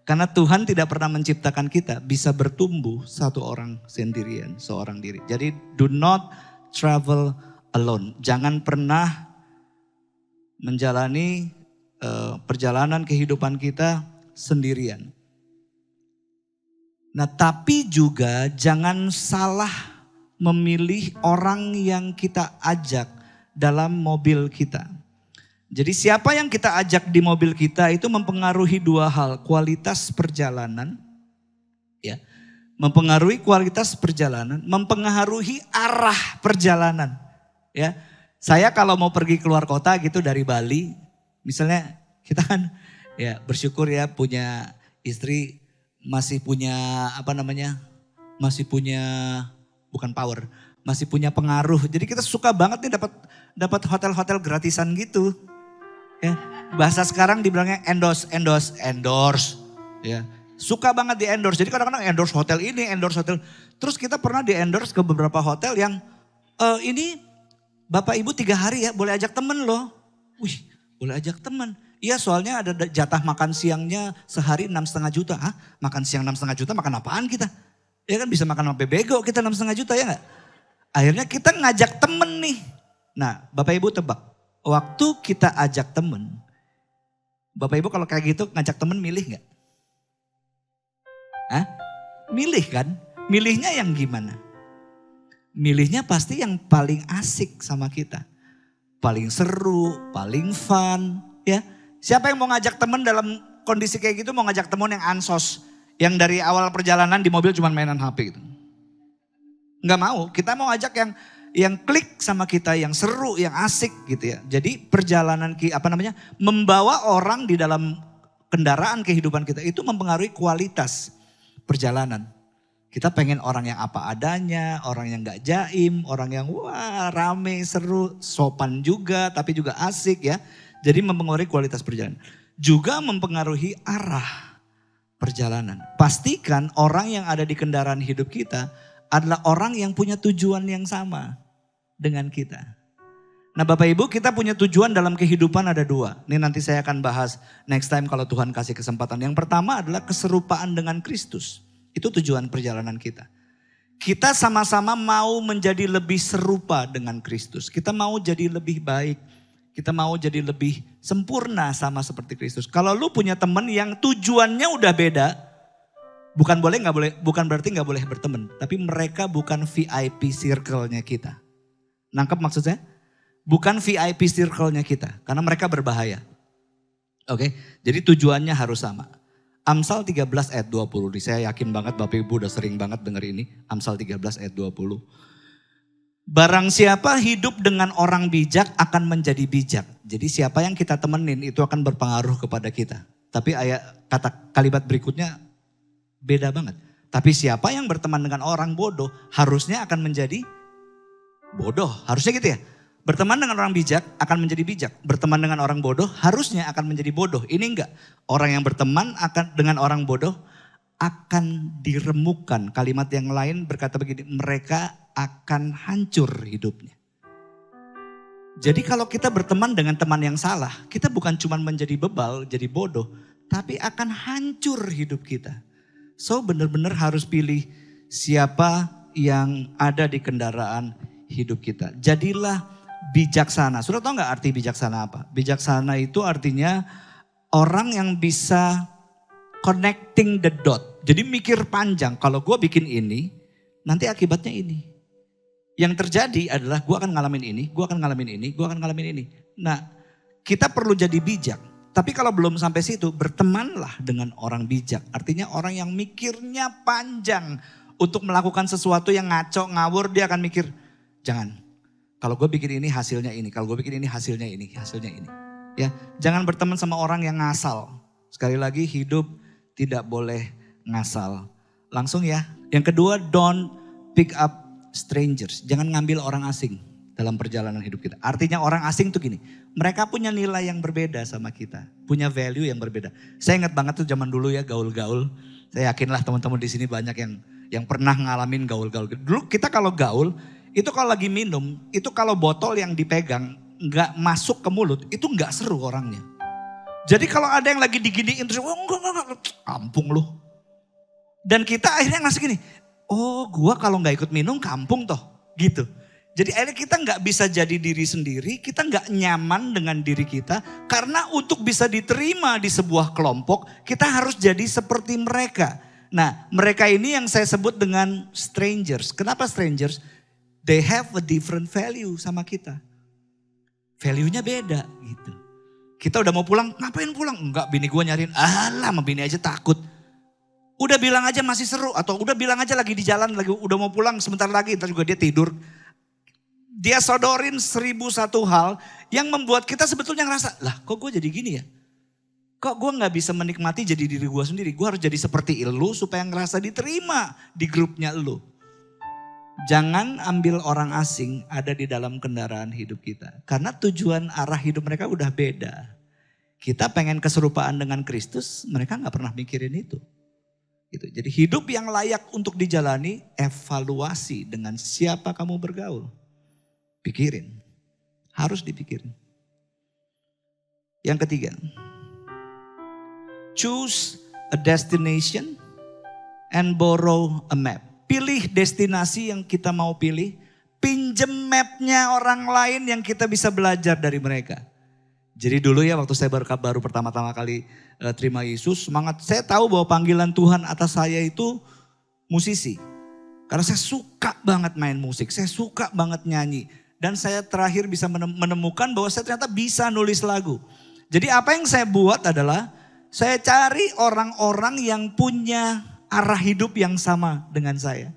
Karena Tuhan tidak pernah menciptakan kita bisa bertumbuh satu orang sendirian, seorang diri. Jadi do not travel alone. Jangan pernah menjalani perjalanan kehidupan kita sendirian. Nah tapi juga jangan salah memilih orang yang kita ajak dalam mobil kita. Jadi siapa yang kita ajak di mobil kita itu mempengaruhi 2 hal. Kualitas perjalanan, ya, mempengaruhi kualitas perjalanan, mempengaruhi arah perjalanan. Ya, saya kalau mau pergi keluar kota gitu dari Bali, misalnya kita kan ya bersyukur ya punya istri masih punya masih punya bukan power, masih punya pengaruh. Jadi kita suka banget nih dapat hotel-hotel gratisan gitu. Ya, bahasa sekarang dibilangnya endorse. Ya, suka banget di endorse. Jadi kadang-kadang endorse hotel ini, endorse hotel. Terus kita pernah di endorse ke beberapa hotel yang ini Bapak Ibu 3 hari ya, boleh ajak temen loh. Wih, boleh ajak temen. Iya soalnya ada jatah makan siangnya sehari 6,5 juta. Hah? Makan siang 6,5 juta makan apaan kita? Ya kan bisa makan sampai bego kita 6,5 juta ya gak? Akhirnya kita ngajak temen nih. Nah Bapak Ibu tebak. Waktu kita ajak temen, Bapak Ibu kalau kayak gitu ngajak temen milih gak? Hah? Milih kan? Milihnya yang gimana? Milihnya pasti yang paling asik sama kita. Paling seru, paling fun. Ya. Siapa yang mau ngajak temen dalam kondisi kayak gitu mau ngajak temen yang ansos. Yang dari awal perjalanan di mobil cuma mainan HP gitu. Nggak mau, kita mau ajak yang klik sama kita, yang seru, yang asik gitu ya. Jadi perjalanan membawa orang di dalam kendaraan kehidupan kita itu mempengaruhi kualitas perjalanan. Kita pengen orang yang apa adanya, orang yang gak jaim, orang yang wah rame, seru, sopan juga tapi juga asik ya. Jadi mempengaruhi kualitas perjalanan. Juga mempengaruhi arah perjalanan. Pastikan orang yang ada di kendaraan hidup kita adalah orang yang punya tujuan yang sama dengan kita. Nah Bapak Ibu kita punya tujuan dalam kehidupan ada 2. Ini nanti saya akan bahas next time kalau Tuhan kasih kesempatan. Yang pertama adalah keserupaan dengan Kristus. Itu tujuan perjalanan kita. Kita sama-sama mau menjadi lebih serupa dengan Kristus. Kita mau jadi lebih baik. Kita mau jadi lebih sempurna sama seperti Kristus. Kalau lu punya teman yang tujuannya udah beda. Bukan berarti gak boleh berteman. Tapi mereka bukan VIP circle-nya kita. Nangkep maksud saya? Bukan VIP circle-nya kita. Karena mereka berbahaya. Oke, jadi tujuannya harus sama. Amsal 13 ayat 20. Saya yakin banget Bapak Ibu udah sering banget denger ini. Amsal 13 ayat 20. Barang siapa hidup dengan orang bijak akan menjadi bijak. Jadi siapa yang kita temenin itu akan berpengaruh kepada kita. Tapi kalimat berikutnya beda banget. Tapi siapa yang berteman dengan orang bodoh harusnya akan menjadi bodoh, harusnya gitu ya. Berteman dengan orang bijak akan menjadi bijak. Berteman dengan orang bodoh harusnya akan menjadi bodoh. Ini enggak. Orang yang berteman dengan orang bodoh akan diremukkan. Kalimat yang lain berkata begini, mereka akan hancur hidupnya. Jadi kalau kita berteman dengan teman yang salah, kita bukan cuma menjadi bebal, jadi bodoh, tapi akan hancur hidup kita. So benar-benar harus pilih siapa yang ada di kendaraan hidup kita. Jadilah bijaksana. Sudah tahu nggak arti bijaksana apa? Bijaksana itu artinya orang yang bisa connecting the dot. Jadi mikir panjang, kalau gue bikin ini, nanti akibatnya ini. Yang terjadi adalah gue akan ngalamin ini, gue akan ngalamin ini, gue akan ngalamin ini. Nah, kita perlu jadi bijak. Tapi kalau belum sampai situ, bertemanlah dengan orang bijak. Artinya orang yang mikirnya panjang untuk melakukan sesuatu yang ngaco, ngawur, dia akan mikir, jangan. Kalau gue bikin ini hasilnya ini, kalau gue bikin ini hasilnya ini, hasilnya ini. Ya, jangan berteman sama orang yang ngasal. Sekali lagi, hidup tidak boleh ngasal. Langsung ya. Yang kedua, don't pick up strangers. Jangan ngambil orang asing dalam perjalanan hidup kita. Artinya orang asing tuh gini, mereka punya nilai yang berbeda sama kita. Punya value yang berbeda. Saya ingat banget tuh zaman dulu ya gaul-gaul. Saya yakinlah teman-teman di sini banyak yang pernah ngalamin gaul-gaul. Dulu kita kalau gaul, itu kalau lagi minum, itu kalau botol yang dipegang nggak masuk ke mulut, itu nggak seru orangnya. Jadi kalau ada yang lagi diginiin terus, oh enggak, kampung lu. Dan kita akhirnya ngasih gini, oh gua kalau nggak ikut minum kampung toh, gitu. Jadi akhirnya kita nggak bisa jadi diri sendiri, kita nggak nyaman dengan diri kita. Karena untuk bisa diterima di sebuah kelompok, kita harus jadi seperti mereka. Nah mereka ini yang saya sebut dengan strangers. Kenapa strangers? They have a different value sama kita. Value-nya beda gitu. Kita udah mau pulang, ngapain pulang? Enggak, bini gue nyariin, alah sama bini aja takut. Udah bilang aja masih seru, atau udah bilang aja lagi di jalan, lagi udah mau pulang sebentar lagi, ntar juga dia tidur. Dia sodorin 1001 hal yang membuat kita sebetulnya ngerasa, lah kok gue jadi gini ya? Kok gue gak bisa menikmati jadi diri gue sendiri? Gue harus jadi seperti elu supaya ngerasa diterima di grupnya elu. Jangan ambil orang asing ada di dalam kendaraan hidup kita. Karena tujuan arah hidup mereka udah beda. Kita pengen keserupaan dengan Kristus, mereka gak pernah mikirin itu. Gitu. Jadi hidup yang layak untuk dijalani, evaluasi dengan siapa kamu bergaul. Pikirin, harus dipikirin. Yang ketiga, choose a destination and borrow a map. Pilih destinasi yang kita mau pilih, pinjem mapnya orang lain yang kita bisa belajar dari mereka. Jadi dulu ya waktu saya baru pertama-tama kali terima Yesus, semangat. Saya tahu bahwa panggilan Tuhan atas saya itu musisi. Karena saya suka banget main musik, saya suka banget nyanyi. Dan saya terakhir bisa menemukan bahwa saya ternyata bisa nulis lagu. Jadi apa yang saya buat adalah saya cari orang-orang yang punya arah hidup yang sama dengan saya.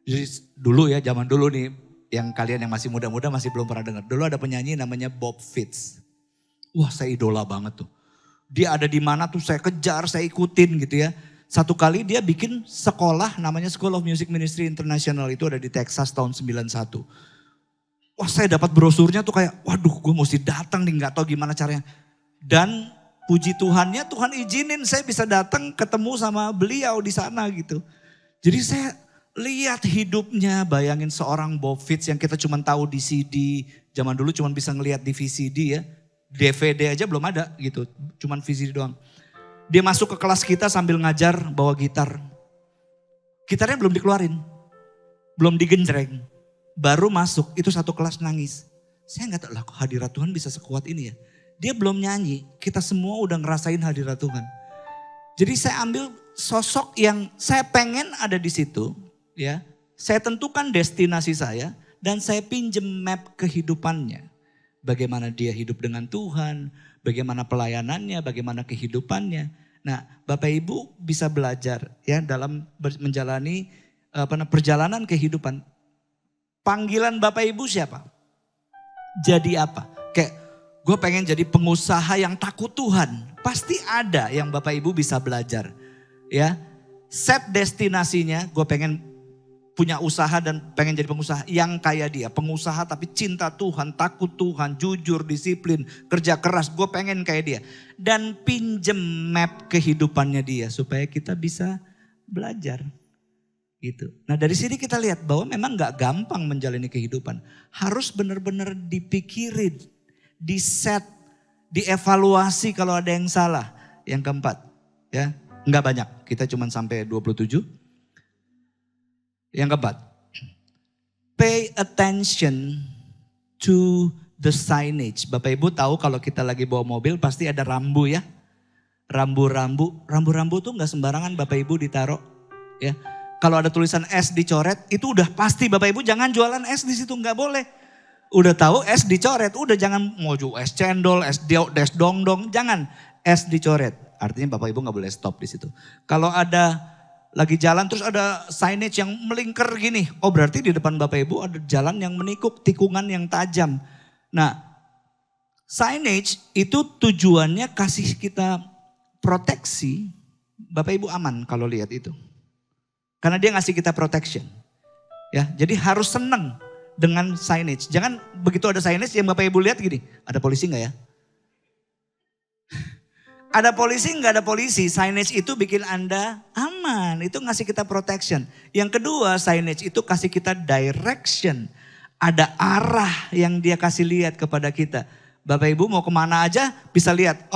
Jadi dulu ya, zaman dulu nih, yang kalian yang masih muda-muda masih belum pernah dengar. Dulu ada penyanyi namanya Bob Fitts. Wah, saya idola banget tuh. Dia ada di mana tuh saya kejar, saya ikutin gitu ya. Satu kali dia bikin sekolah namanya School of Music Ministry International, itu ada di Texas tahun 91. Wah, saya dapat brosurnya tuh kayak, waduh gue mesti datang nih, gak tahu gimana caranya. Dan puji Tuhannya, Tuhan izinin saya bisa datang ketemu sama beliau di sana gitu. Jadi saya lihat hidupnya, bayangin seorang Bob Fitts yang kita cuma tahu di CD. Zaman dulu cuma bisa ngelihat di VCD ya. DVD aja belum ada gitu, cuma VCD doang. Dia masuk ke kelas kita sambil ngajar bawa gitar. Gitarnya belum dikeluarin, belum digenjreng. Baru masuk, itu satu kelas nangis. Saya gak tahu lah kok hadirat Tuhan bisa sekuat ini ya. Dia belum nyanyi, kita semua udah ngerasain hadirat Tuhan. Jadi saya ambil sosok yang saya pengen ada di situ, ya. Saya tentukan destinasi saya dan saya pinjem map kehidupannya. Bagaimana dia hidup dengan Tuhan, bagaimana pelayanannya, bagaimana kehidupannya. Nah, Bapak Ibu bisa belajar ya dalam menjalani perjalanan kehidupan. Panggilan Bapak Ibu siapa? Jadi apa? Kayak gue pengen jadi pengusaha yang takut Tuhan. Pasti ada yang Bapak Ibu bisa belajar. Ya, set destinasinya, gue pengen punya usaha dan pengen jadi pengusaha yang kayak dia. Pengusaha tapi cinta Tuhan, takut Tuhan, jujur, disiplin, kerja keras. Gue pengen kayak dia. Dan pinjem map kehidupannya dia supaya kita bisa belajar. Gitu. Nah dari sini kita lihat bahwa memang gak gampang menjalani kehidupan. Harus benar-benar dipikirin, diset, dievaluasi kalau ada yang salah. Yang keempat, ya nggak banyak, kita cuma sampai 27. Yang keempat, pay attention to the signage. Bapak Ibu tahu kalau kita lagi bawa mobil pasti ada rambu ya. Rambu-rambu tuh nggak sembarangan Bapak Ibu ditaruh ya. Kalau ada tulisan S dicoret itu udah pasti Bapak Ibu jangan jualan S di situ, nggak boleh. Udah tahu S dicoret, udah jangan mau jual es cendol, es dongdong, jangan S dicoret. Artinya Bapak Ibu nggak boleh stop di situ. Kalau ada lagi jalan terus ada signage yang melingkar gini, oh berarti di depan Bapak Ibu ada jalan yang menikuk, tikungan yang tajam. Nah, signage itu tujuannya kasih kita proteksi, Bapak Ibu aman kalau lihat itu. Karena dia ngasih kita protection. Ya, jadi harus seneng dengan signage. Jangan begitu ada signage yang Bapak Ibu lihat gini, ada polisi nggak ya? Ada polisi nggak ada polisi, signage itu bikin Anda aman, itu ngasih kita protection. Yang kedua, signage itu kasih kita direction. Ada arah yang dia kasih lihat kepada kita. Bapak Ibu mau kemana aja bisa lihat,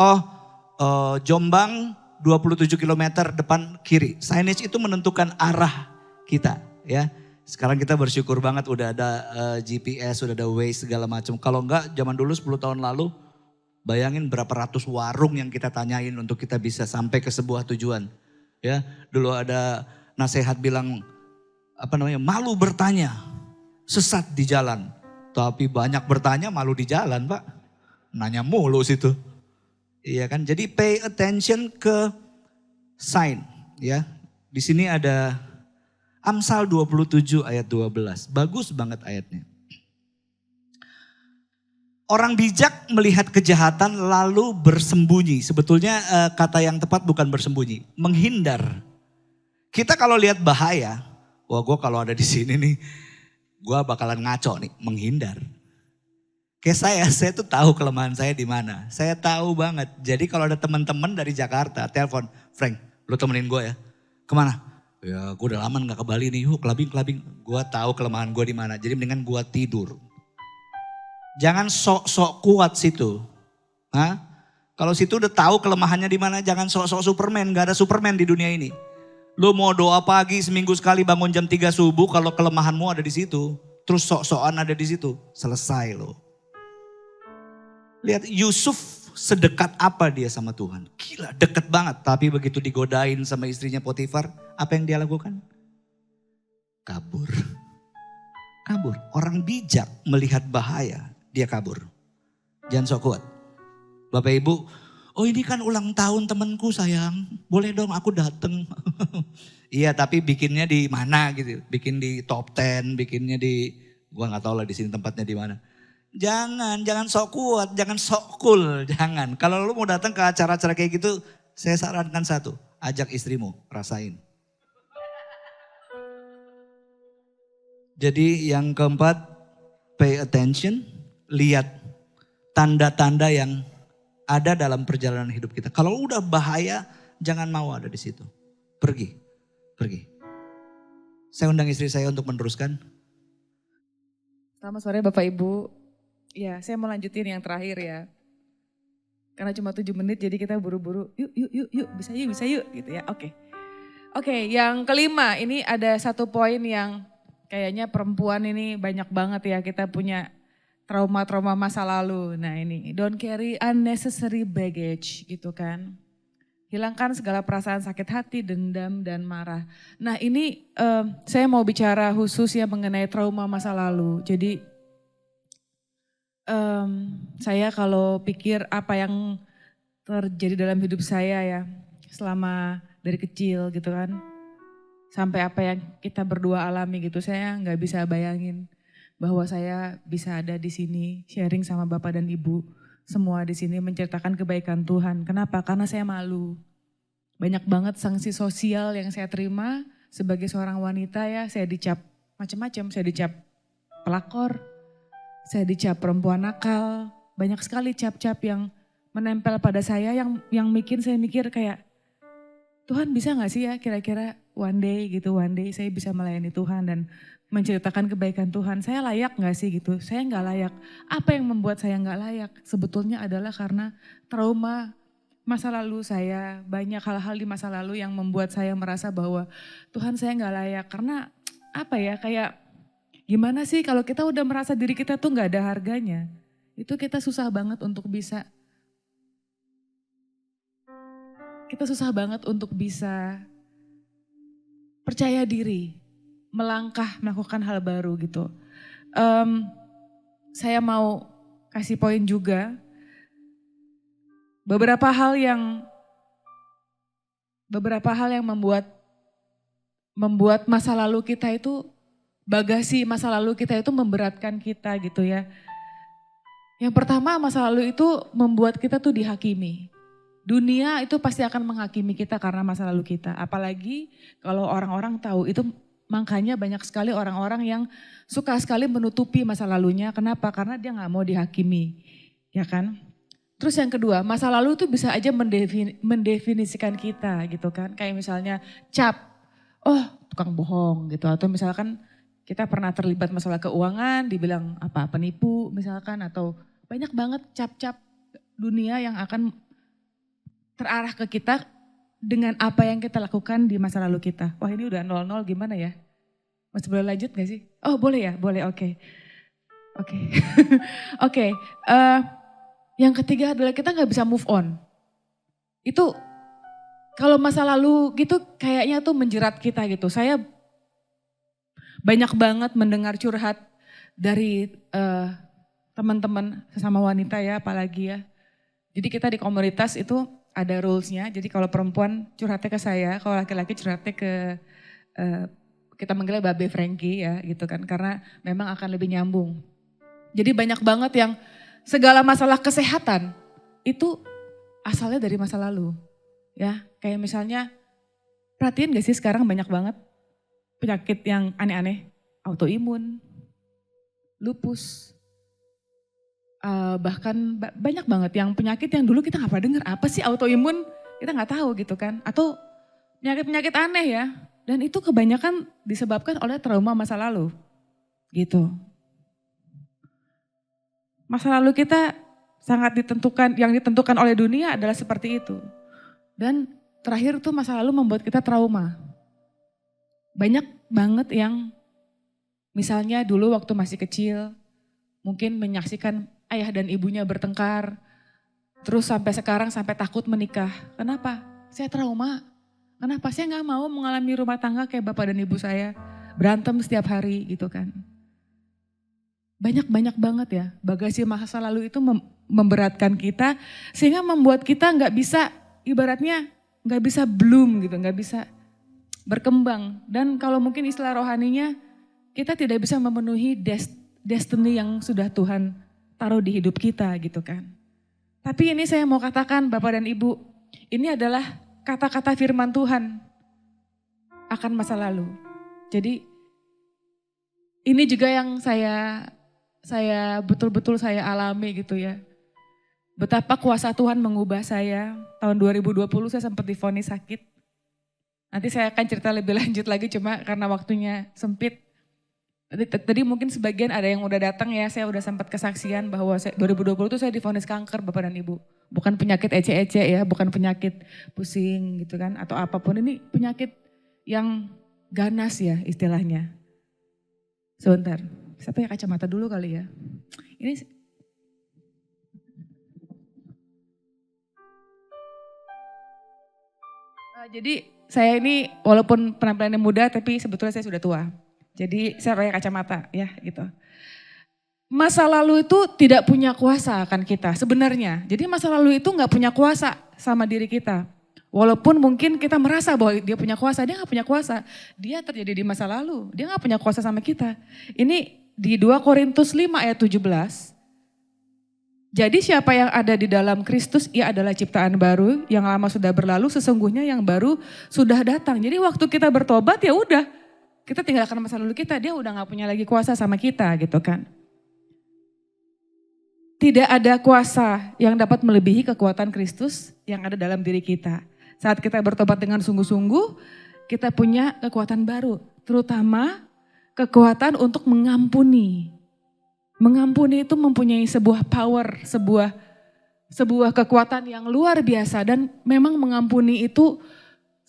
Jombang 27 km depan kiri. Signage itu menentukan arah kita ya. Sekarang kita bersyukur banget udah ada GPS, udah ada Waze segala macam. Kalau enggak zaman dulu 10 tahun lalu bayangin berapa ratus warung yang kita tanyain untuk kita bisa sampai ke sebuah tujuan. Ya, dulu ada nasihat bilang malu bertanya, sesat di jalan. Tapi banyak bertanya malu di jalan, Pak. Nanya mulu situ. Iya kan? Jadi pay attention ke sign ya. Di sini ada Amsal 27 ayat 12. Bagus banget ayatnya. Orang bijak melihat kejahatan lalu bersembunyi. Sebetulnya kata yang tepat bukan bersembunyi, menghindar. Kita kalau lihat bahaya, wah gue kalau ada di sini nih, gue bakalan ngaco nih, menghindar. Kayak saya tuh tahu kelemahan saya di mana. Saya tahu banget. Jadi kalau ada teman-teman dari Jakarta, telepon, Frank, lu temenin gue ya. Kemana? Ya gue udah lama gak ke Bali nih, yuk kelabing. Gue tahu kelemahan gue di mana. Jadi mendingan gue tidur. Jangan sok-sok kuat situ. Hah? Kalau situ udah tahu kelemahannya di mana, jangan sok-sok Superman. Gak ada Superman di dunia ini. Lu mau doa pagi seminggu sekali bangun jam 3 subuh, kalau kelemahanmu ada di situ, terus sok-sokan ada di situ, selesai lo. Lihat Yusuf sedekat apa dia sama Tuhan. Gila deket banget. Tapi begitu digodain sama istrinya Potifar, apa yang dia lakukan? Kabur. Orang bijak melihat bahaya, dia kabur. Jangan sok kuat. Bapak Ibu, oh ini kan ulang tahun temanku sayang. Boleh dong aku dateng. Iya tapi bikinnya di mana gitu. Bikin di top 10, bikinnya di, gua gak tahu lah di sini tempatnya di mana. Jangan sok kuat, jangan sok cool, jangan. Kalau lu mau datang ke acara-acara kayak gitu, saya sarankan satu, ajak istrimu, rasain. Jadi yang keempat, pay attention, lihat tanda-tanda yang ada dalam perjalanan hidup kita. Kalau udah bahaya, jangan mau ada di situ. Pergi. Saya undang istri saya untuk meneruskan. Selamat sore Bapak Ibu. Ya, saya mau lanjutin yang terakhir ya. Karena cuma 7 menit jadi kita buru-buru. Yuk, bisa yuk gitu ya. Oke, yang kelima ini ada satu poin yang kayaknya perempuan ini banyak banget ya. Kita punya trauma-trauma masa lalu. Nah ini, don't carry unnecessary baggage gitu kan. Hilangkan segala perasaan sakit hati, dendam, dan marah. Nah ini saya mau bicara khusus ya mengenai trauma masa lalu. Jadi saya kalau pikir apa yang terjadi dalam hidup saya ya selama dari kecil gitu kan. Sampai apa yang kita berdua alami gitu, saya nggak bisa bayangin bahwa saya bisa ada di sini sharing sama Bapak dan Ibu. Semua di sini menceritakan kebaikan Tuhan. Kenapa? Karena saya malu. Banyak banget sanksi sosial yang saya terima sebagai seorang wanita ya. Saya dicap macam-macam, saya dicap pelakor, saya dicap perempuan nakal. Banyak sekali cap-cap yang menempel pada saya yang bikin saya mikir kayak, Tuhan bisa gak sih ya kira-kira one day saya bisa melayani Tuhan dan menceritakan kebaikan Tuhan. Saya layak gak sih gitu? Saya gak layak. Apa yang membuat saya gak layak? Sebetulnya adalah karena trauma masa lalu saya. Banyak hal-hal di masa lalu yang membuat saya merasa bahwa Tuhan saya gak layak. Karena apa ya, kayak gimana sih kalau kita udah merasa diri kita tuh gak ada harganya. Itu kita susah banget untuk bisa percaya diri, melangkah, melakukan hal baru gitu. Saya mau kasih poin juga, beberapa hal yang membuat masa lalu kita itu, bagasi masa lalu kita itu memberatkan kita gitu ya. Yang pertama, masa lalu itu membuat kita tuh dihakimi. Dunia itu pasti akan menghakimi kita karena masa lalu kita. Apalagi kalau orang-orang tahu itu, makanya banyak sekali orang-orang yang suka sekali menutupi masa lalunya. Kenapa? Karena dia gak mau dihakimi, ya kan? Terus yang kedua, masa lalu itu bisa aja mendefinisikan kita gitu kan. Kayak misalnya cap, oh tukang bohong gitu. Atau misalkan kita pernah terlibat masalah keuangan, dibilang apa penipu misalkan. Atau banyak banget cap-cap dunia yang akan terarah ke kita dengan apa yang kita lakukan di masa lalu kita. Wah ini udah 0-0 gimana ya? Masih boleh lanjut gak sih? Oh boleh ya? Boleh, oke. Oke, yang ketiga adalah kita gak bisa move on. Itu kalau masa lalu gitu kayaknya tuh menjerat kita gitu. Saya banyak banget mendengar curhat dari teman-teman sesama wanita ya apalagi ya. Jadi kita di komunitas itu ada rulesnya, jadi kalau perempuan curhatnya ke saya, kalau laki-laki curhatnya ke, kita manggilnya Babe Frankie ya gitu kan, karena memang akan lebih nyambung. Jadi banyak banget yang segala masalah kesehatan itu asalnya dari masa lalu. Ya kayak misalnya, perhatiin gak sih sekarang banyak banget penyakit yang aneh-aneh, autoimun, lupus, bahkan banyak banget yang penyakit yang dulu kita gak pernah dengar. Apa sih autoimun? Kita gak tahu gitu kan. Atau penyakit-penyakit aneh ya. Dan itu kebanyakan disebabkan oleh trauma masa lalu. Gitu. Masa lalu kita sangat ditentukan, yang ditentukan oleh dunia adalah seperti itu. Dan terakhir tuh masa lalu membuat kita trauma. Banyak banget yang misalnya dulu waktu masih kecil mungkin menyaksikan ayah dan ibunya bertengkar, terus sampai sekarang sampai takut menikah. Kenapa? Saya trauma. Kenapa? Saya gak mau mengalami rumah tangga kayak bapak dan ibu saya. Berantem setiap hari gitu kan. Banyak banget ya, bagasi masa lalu itu memberatkan kita. Sehingga membuat kita gak bisa, ibaratnya gak bisa bloom gitu, gak bisa berkembang. Dan kalau mungkin istilah rohaninya, kita tidak bisa memenuhi destiny yang sudah Tuhan taruh di hidup kita gitu kan. Tapi ini saya mau katakan Bapak dan Ibu, ini adalah kata-kata firman Tuhan akan masa lalu. Jadi ini juga yang saya betul-betul saya alami gitu ya. Betapa kuasa Tuhan mengubah saya. Tahun 2020 saya sempat divonis sakit. Nanti saya akan cerita lebih lanjut lagi cuma karena waktunya sempit. Tadi mungkin sebagian ada yang udah datang ya, saya udah sempat kesaksian bahwa 2020 itu saya divonis kanker Bapak dan Ibu. Bukan penyakit ece-ece ya, bukan penyakit pusing gitu kan atau apapun, ini penyakit yang ganas ya istilahnya. Sebentar, saya pakai kacamata dulu kali ya. Ini jadi saya ini walaupun penampilannya muda tapi sebetulnya saya sudah tua. Jadi saya pakai kacamata ya gitu. Masa lalu itu tidak punya kuasa akan kita sebenarnya. Jadi masa lalu itu gak punya kuasa sama diri kita. Walaupun mungkin kita merasa bahwa dia punya kuasa, dia gak punya kuasa. Dia terjadi di masa lalu, dia gak punya kuasa sama kita. Ini di 2 Korintus 5 ayat 17. Jadi siapa yang ada di dalam Kristus, ia adalah ciptaan baru, yang lama sudah berlalu, sesungguhnya yang baru sudah datang. Jadi waktu kita bertobat ya udah, kita tinggalkan masa lalu kita, dia udah gak punya lagi kuasa sama kita gitu kan. Tidak ada kuasa yang dapat melebihi kekuatan Kristus yang ada dalam diri kita. Saat kita bertobat dengan sungguh-sungguh, kita punya kekuatan baru, terutama kekuatan untuk mengampuni. Mengampuni itu mempunyai sebuah power, sebuah kekuatan yang luar biasa, dan memang mengampuni itu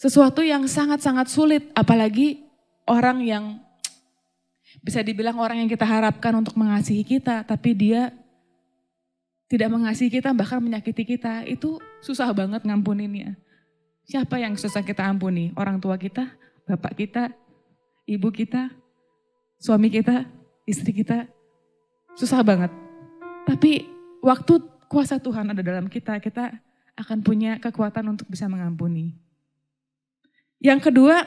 sesuatu yang sangat-sangat sulit, apalagi orang yang bisa dibilang orang yang kita harapkan untuk mengasihi kita, tapi dia tidak mengasihi kita, bahkan menyakiti kita, itu susah banget ngampuninnya. Siapa yang susah kita ampuni? Orang tua kita, bapak kita, ibu kita, suami kita, istri kita, susah banget. Tapi waktu kuasa Tuhan ada dalam kita, kita akan punya kekuatan untuk bisa mengampuni. Yang kedua,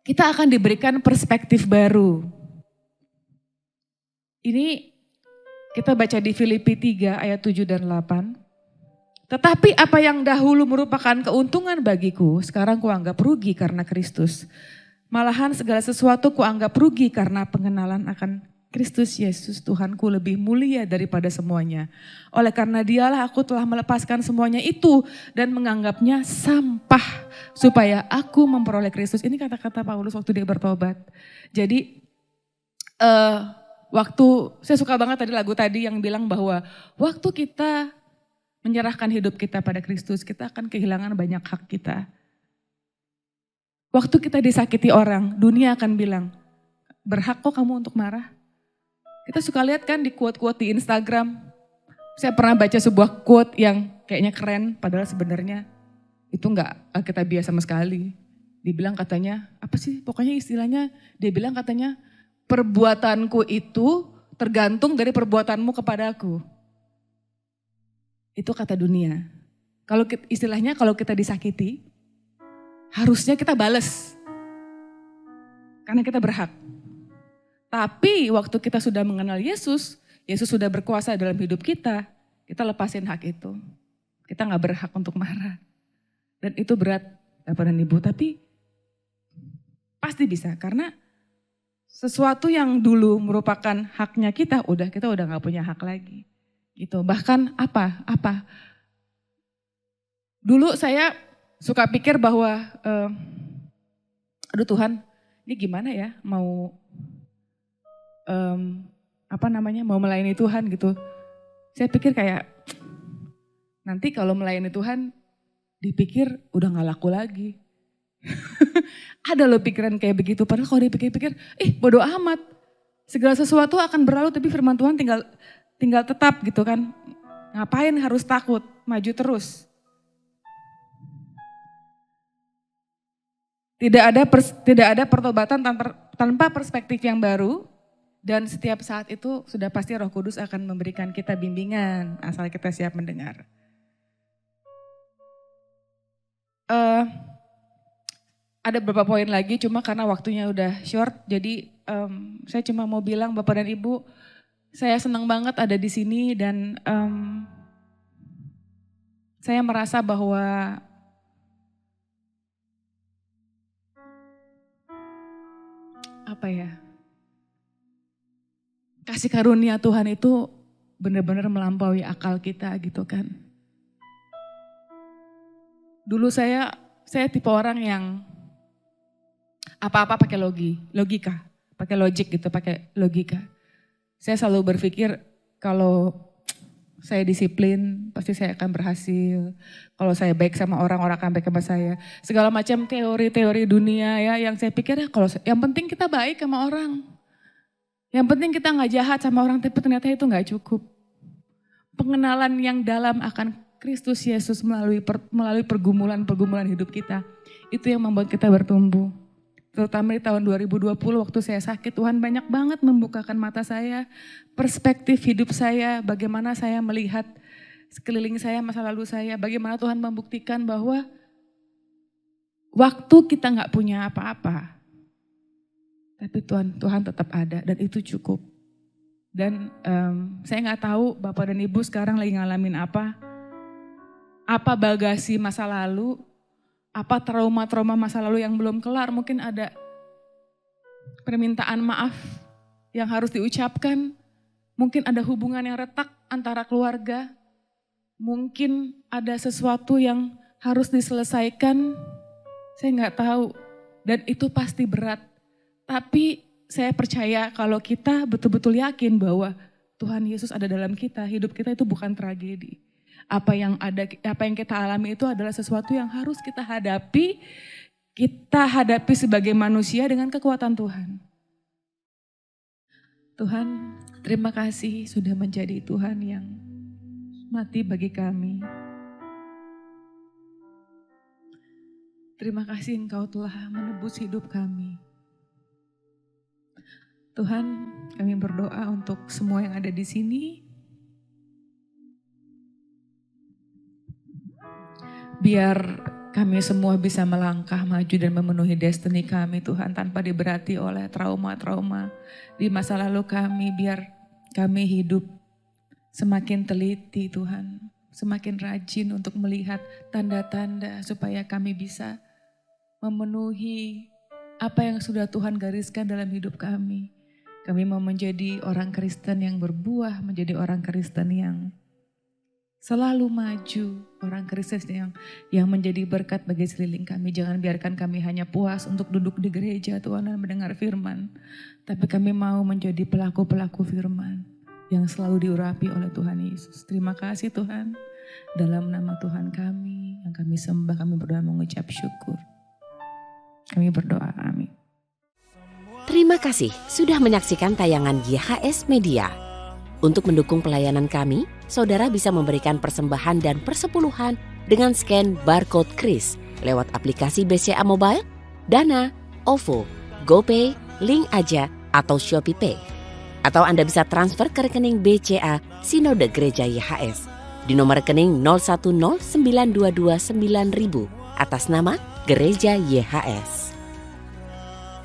kita akan diberikan perspektif baru. Ini kita baca di Filipi 3 ayat 7 dan 8. Tetapi apa yang dahulu merupakan keuntungan bagiku, sekarang kuanggap rugi karena Kristus. Malahan segala sesuatu kuanggap rugi karena pengenalan akan Kristus Yesus Tuhanku lebih mulia daripada semuanya. Oleh karena dialah aku telah melepaskan semuanya itu dan menganggapnya sampah supaya aku memperoleh Kristus. Ini kata-kata Paulus waktu dia bertobat. Jadi waktu, saya suka banget tadi lagu tadi yang bilang bahwa waktu kita menyerahkan hidup kita pada Kristus, kita akan kehilangan banyak hak kita. Waktu kita disakiti orang, dunia akan bilang, berhak kok kamu untuk marah. Kita suka lihat kan di quote-quote di Instagram. Saya pernah baca sebuah quote yang kayaknya keren, padahal sebenarnya itu enggak Alkitabiah sama sekali. Dibilang katanya, apa sih pokoknya istilahnya, dia bilang katanya, perbuatanku itu tergantung dari perbuatanmu kepadaku. Itu kata dunia. Kalau istilahnya kalau kita disakiti, harusnya kita bales. Karena kita berhak. Tapi waktu kita sudah mengenal Yesus, Yesus sudah berkuasa dalam hidup kita lepasin hak itu. Kita gak berhak untuk marah. Dan itu berat Bapak dan Ibu, tapi pasti bisa. Karena sesuatu yang dulu merupakan haknya kita udah gak punya hak lagi. Gitu. Bahkan apa? Dulu saya suka pikir bahwa, aduh Tuhan, ini gimana ya mau mau melayani Tuhan gitu. Saya pikir kayak nanti kalau melayani Tuhan dipikir udah gak laku lagi. Ada loh pikiran kayak begitu, padahal kalau dipikir-pikir, bodo amat. Segala sesuatu akan berlalu tapi firman Tuhan tinggal tetap gitu kan. Ngapain harus takut, maju terus. Tidak ada pertobatan tanpa perspektif yang baru. Dan setiap saat itu sudah pasti Roh Kudus akan memberikan kita bimbingan asal kita siap mendengar. Ada beberapa poin lagi cuma karena waktunya udah short. Jadi saya cuma mau bilang Bapak dan Ibu, saya senang banget ada di sini dan saya merasa bahwa kasih karunia Tuhan itu benar-benar melampaui akal kita gitu kan. Dulu saya tipe orang yang apa-apa pakai logika, pakai logik gitu, pakai logika. Saya selalu berpikir kalau saya disiplin pasti saya akan berhasil. Kalau saya baik sama orang akan baik sama saya. Segala macam teori-teori dunia ya yang saya pikir yang penting kita baik sama orang. Yang penting kita gak jahat sama orang, tapi ternyata itu gak cukup. Pengenalan yang dalam akan Kristus Yesus melalui pergumulan hidup kita, itu yang membuat kita bertumbuh. Terutama di tahun 2020 waktu saya sakit, Tuhan banyak banget membukakan mata saya, perspektif hidup saya, bagaimana saya melihat sekeliling saya, masa lalu saya, bagaimana Tuhan membuktikan bahwa waktu kita gak punya apa-apa, tapi Tuhan tetap ada dan itu cukup. Dan saya gak tahu Bapak dan Ibu sekarang lagi ngalamin apa bagasi masa lalu, apa trauma-trauma masa lalu yang belum kelar. Mungkin ada permintaan maaf yang harus diucapkan, mungkin ada hubungan yang retak antara keluarga, mungkin ada sesuatu yang harus diselesaikan, saya gak tahu. Dan itu pasti berat. Tapi saya percaya kalau kita betul-betul yakin bahwa Tuhan Yesus ada dalam kita, hidup kita itu bukan tragedi. Apa yang kita alami itu adalah sesuatu yang harus kita hadapi sebagai manusia dengan kekuatan Tuhan. Tuhan, terima kasih sudah menjadi Tuhan yang mati bagi kami. Terima kasih Engkau telah menebus hidup kami. Tuhan, kami berdoa untuk semua yang ada di sini. Biar kami semua bisa melangkah maju dan memenuhi destiny kami Tuhan tanpa diberati oleh trauma-trauma di masa lalu kami. Biar kami hidup semakin teliti Tuhan, semakin rajin untuk melihat tanda-tanda supaya kami bisa memenuhi apa yang sudah Tuhan gariskan dalam hidup kami. Kami mau menjadi orang Kristen yang berbuah, menjadi orang Kristen yang selalu maju, orang Kristen yang menjadi berkat bagi sekeliling kami. Jangan biarkan kami hanya puas untuk duduk di gereja Tuhan dan mendengar firman. Tapi kami mau menjadi pelaku-pelaku firman yang selalu diurapi oleh Tuhan Yesus. Terima kasih Tuhan. Dalam nama Tuhan kami yang kami sembah, kami berdoa mengucap syukur. Kami berdoa, amin. Terima kasih sudah menyaksikan tayangan YHS Media. Untuk mendukung pelayanan kami, saudara bisa memberikan persembahan dan persepuluhan dengan scan barcode kris lewat aplikasi BCA Mobile, Dana, OVO, GoPay, Link Aja, atau Shopee Pay. Atau Anda bisa transfer ke rekening BCA Sinode Gereja YHS di nomor rekening 0109229000 atas nama Gereja YHS.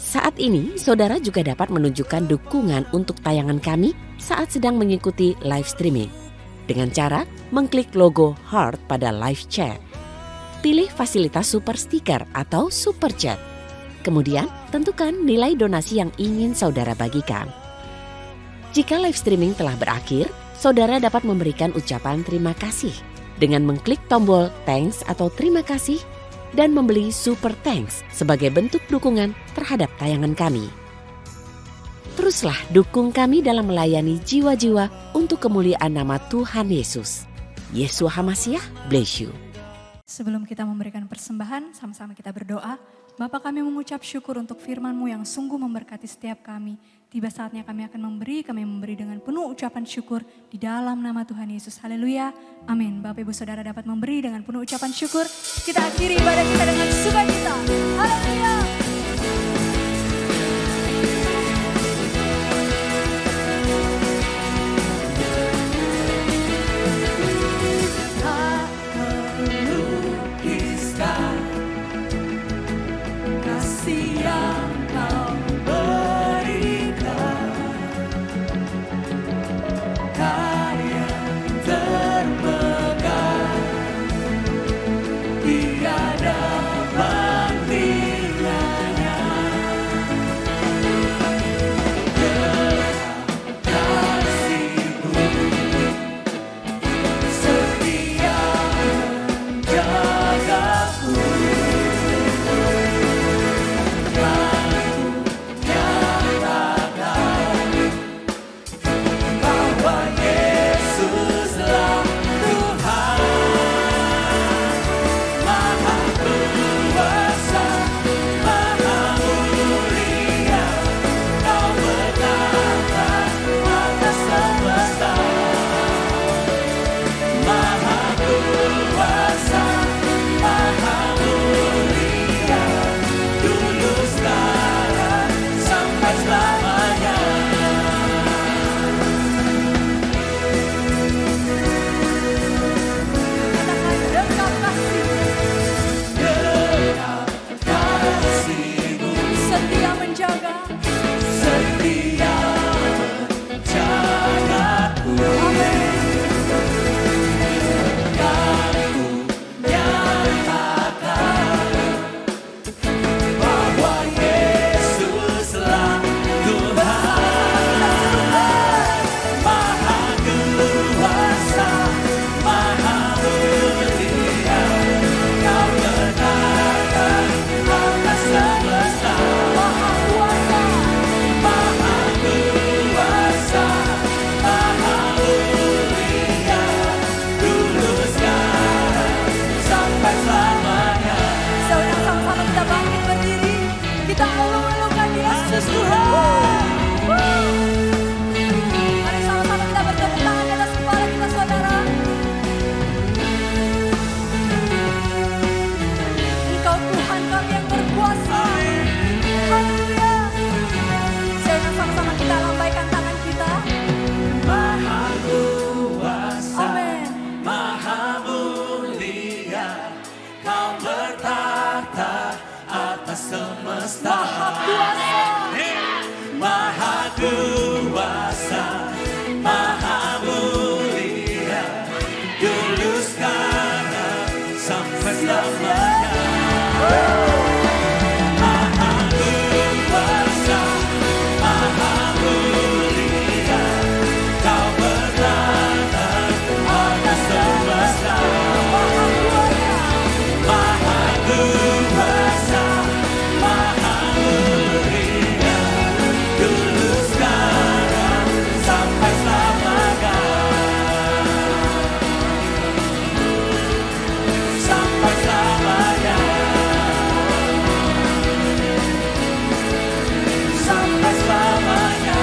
Saat ini, saudara juga dapat menunjukkan dukungan untuk tayangan kami saat sedang mengikuti live streaming dengan cara mengklik logo heart pada live chat. Pilih fasilitas super sticker atau super chat. Kemudian, tentukan nilai donasi yang ingin saudara bagikan. Jika live streaming telah berakhir, saudara dapat memberikan ucapan terima kasih dengan mengklik tombol thanks atau terima kasih dan membeli super thanks sebagai bentuk dukungan terhadap tayangan kami. Teruslah dukung kami dalam melayani jiwa-jiwa untuk kemuliaan nama Tuhan Yesus. Yeshua HaMashiach bless you. Sebelum kita memberikan persembahan, sama-sama kita berdoa. Bapa, kami mengucap syukur untuk firman-Mu yang sungguh memberkati setiap kami. Tiba saatnya kami akan kami memberi dengan penuh ucapan syukur di dalam nama Tuhan Yesus. Haleluya, amin. Bapak Ibu Saudara dapat memberi dengan penuh ucapan syukur. Kita akhiri ibadah kita dengan sukacita. Haleluya. Tiada bandingnya. kuasa, maha mulia, dulu sekarang sampai selamanya. Maha kuasa, maha mulia, kau berada atas semesta. Maha kuasa, maha mulia, dulu sekarang sampai selamanya. Sampai selamanya. Sampai selamanya.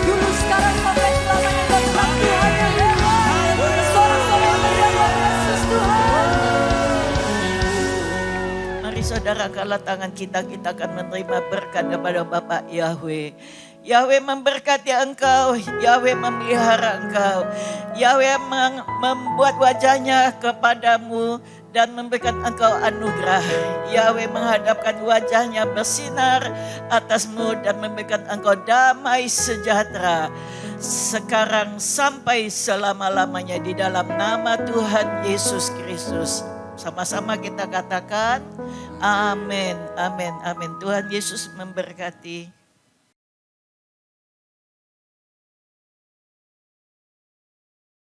Dulu sekarang sampai selamanya dan Tuhan yang hebat. Sorak-sorai berikan Yesus Tuhan. Mari saudara, angkatlah tangan kita akan menerima berkat daripada Bapak Yahweh. Yahweh memberkati engkau, Yahweh memelihara engkau, Yahweh membuat wajahnya kepadamu dan memberikan engkau anugerah. Yahweh menghadapkan wajahnya bersinar atasmu dan memberikan engkau damai sejahtera sekarang sampai selama-lamanya di dalam nama Tuhan Yesus Kristus. Sama-sama kita katakan amin, amin, amin. Tuhan Yesus memberkati.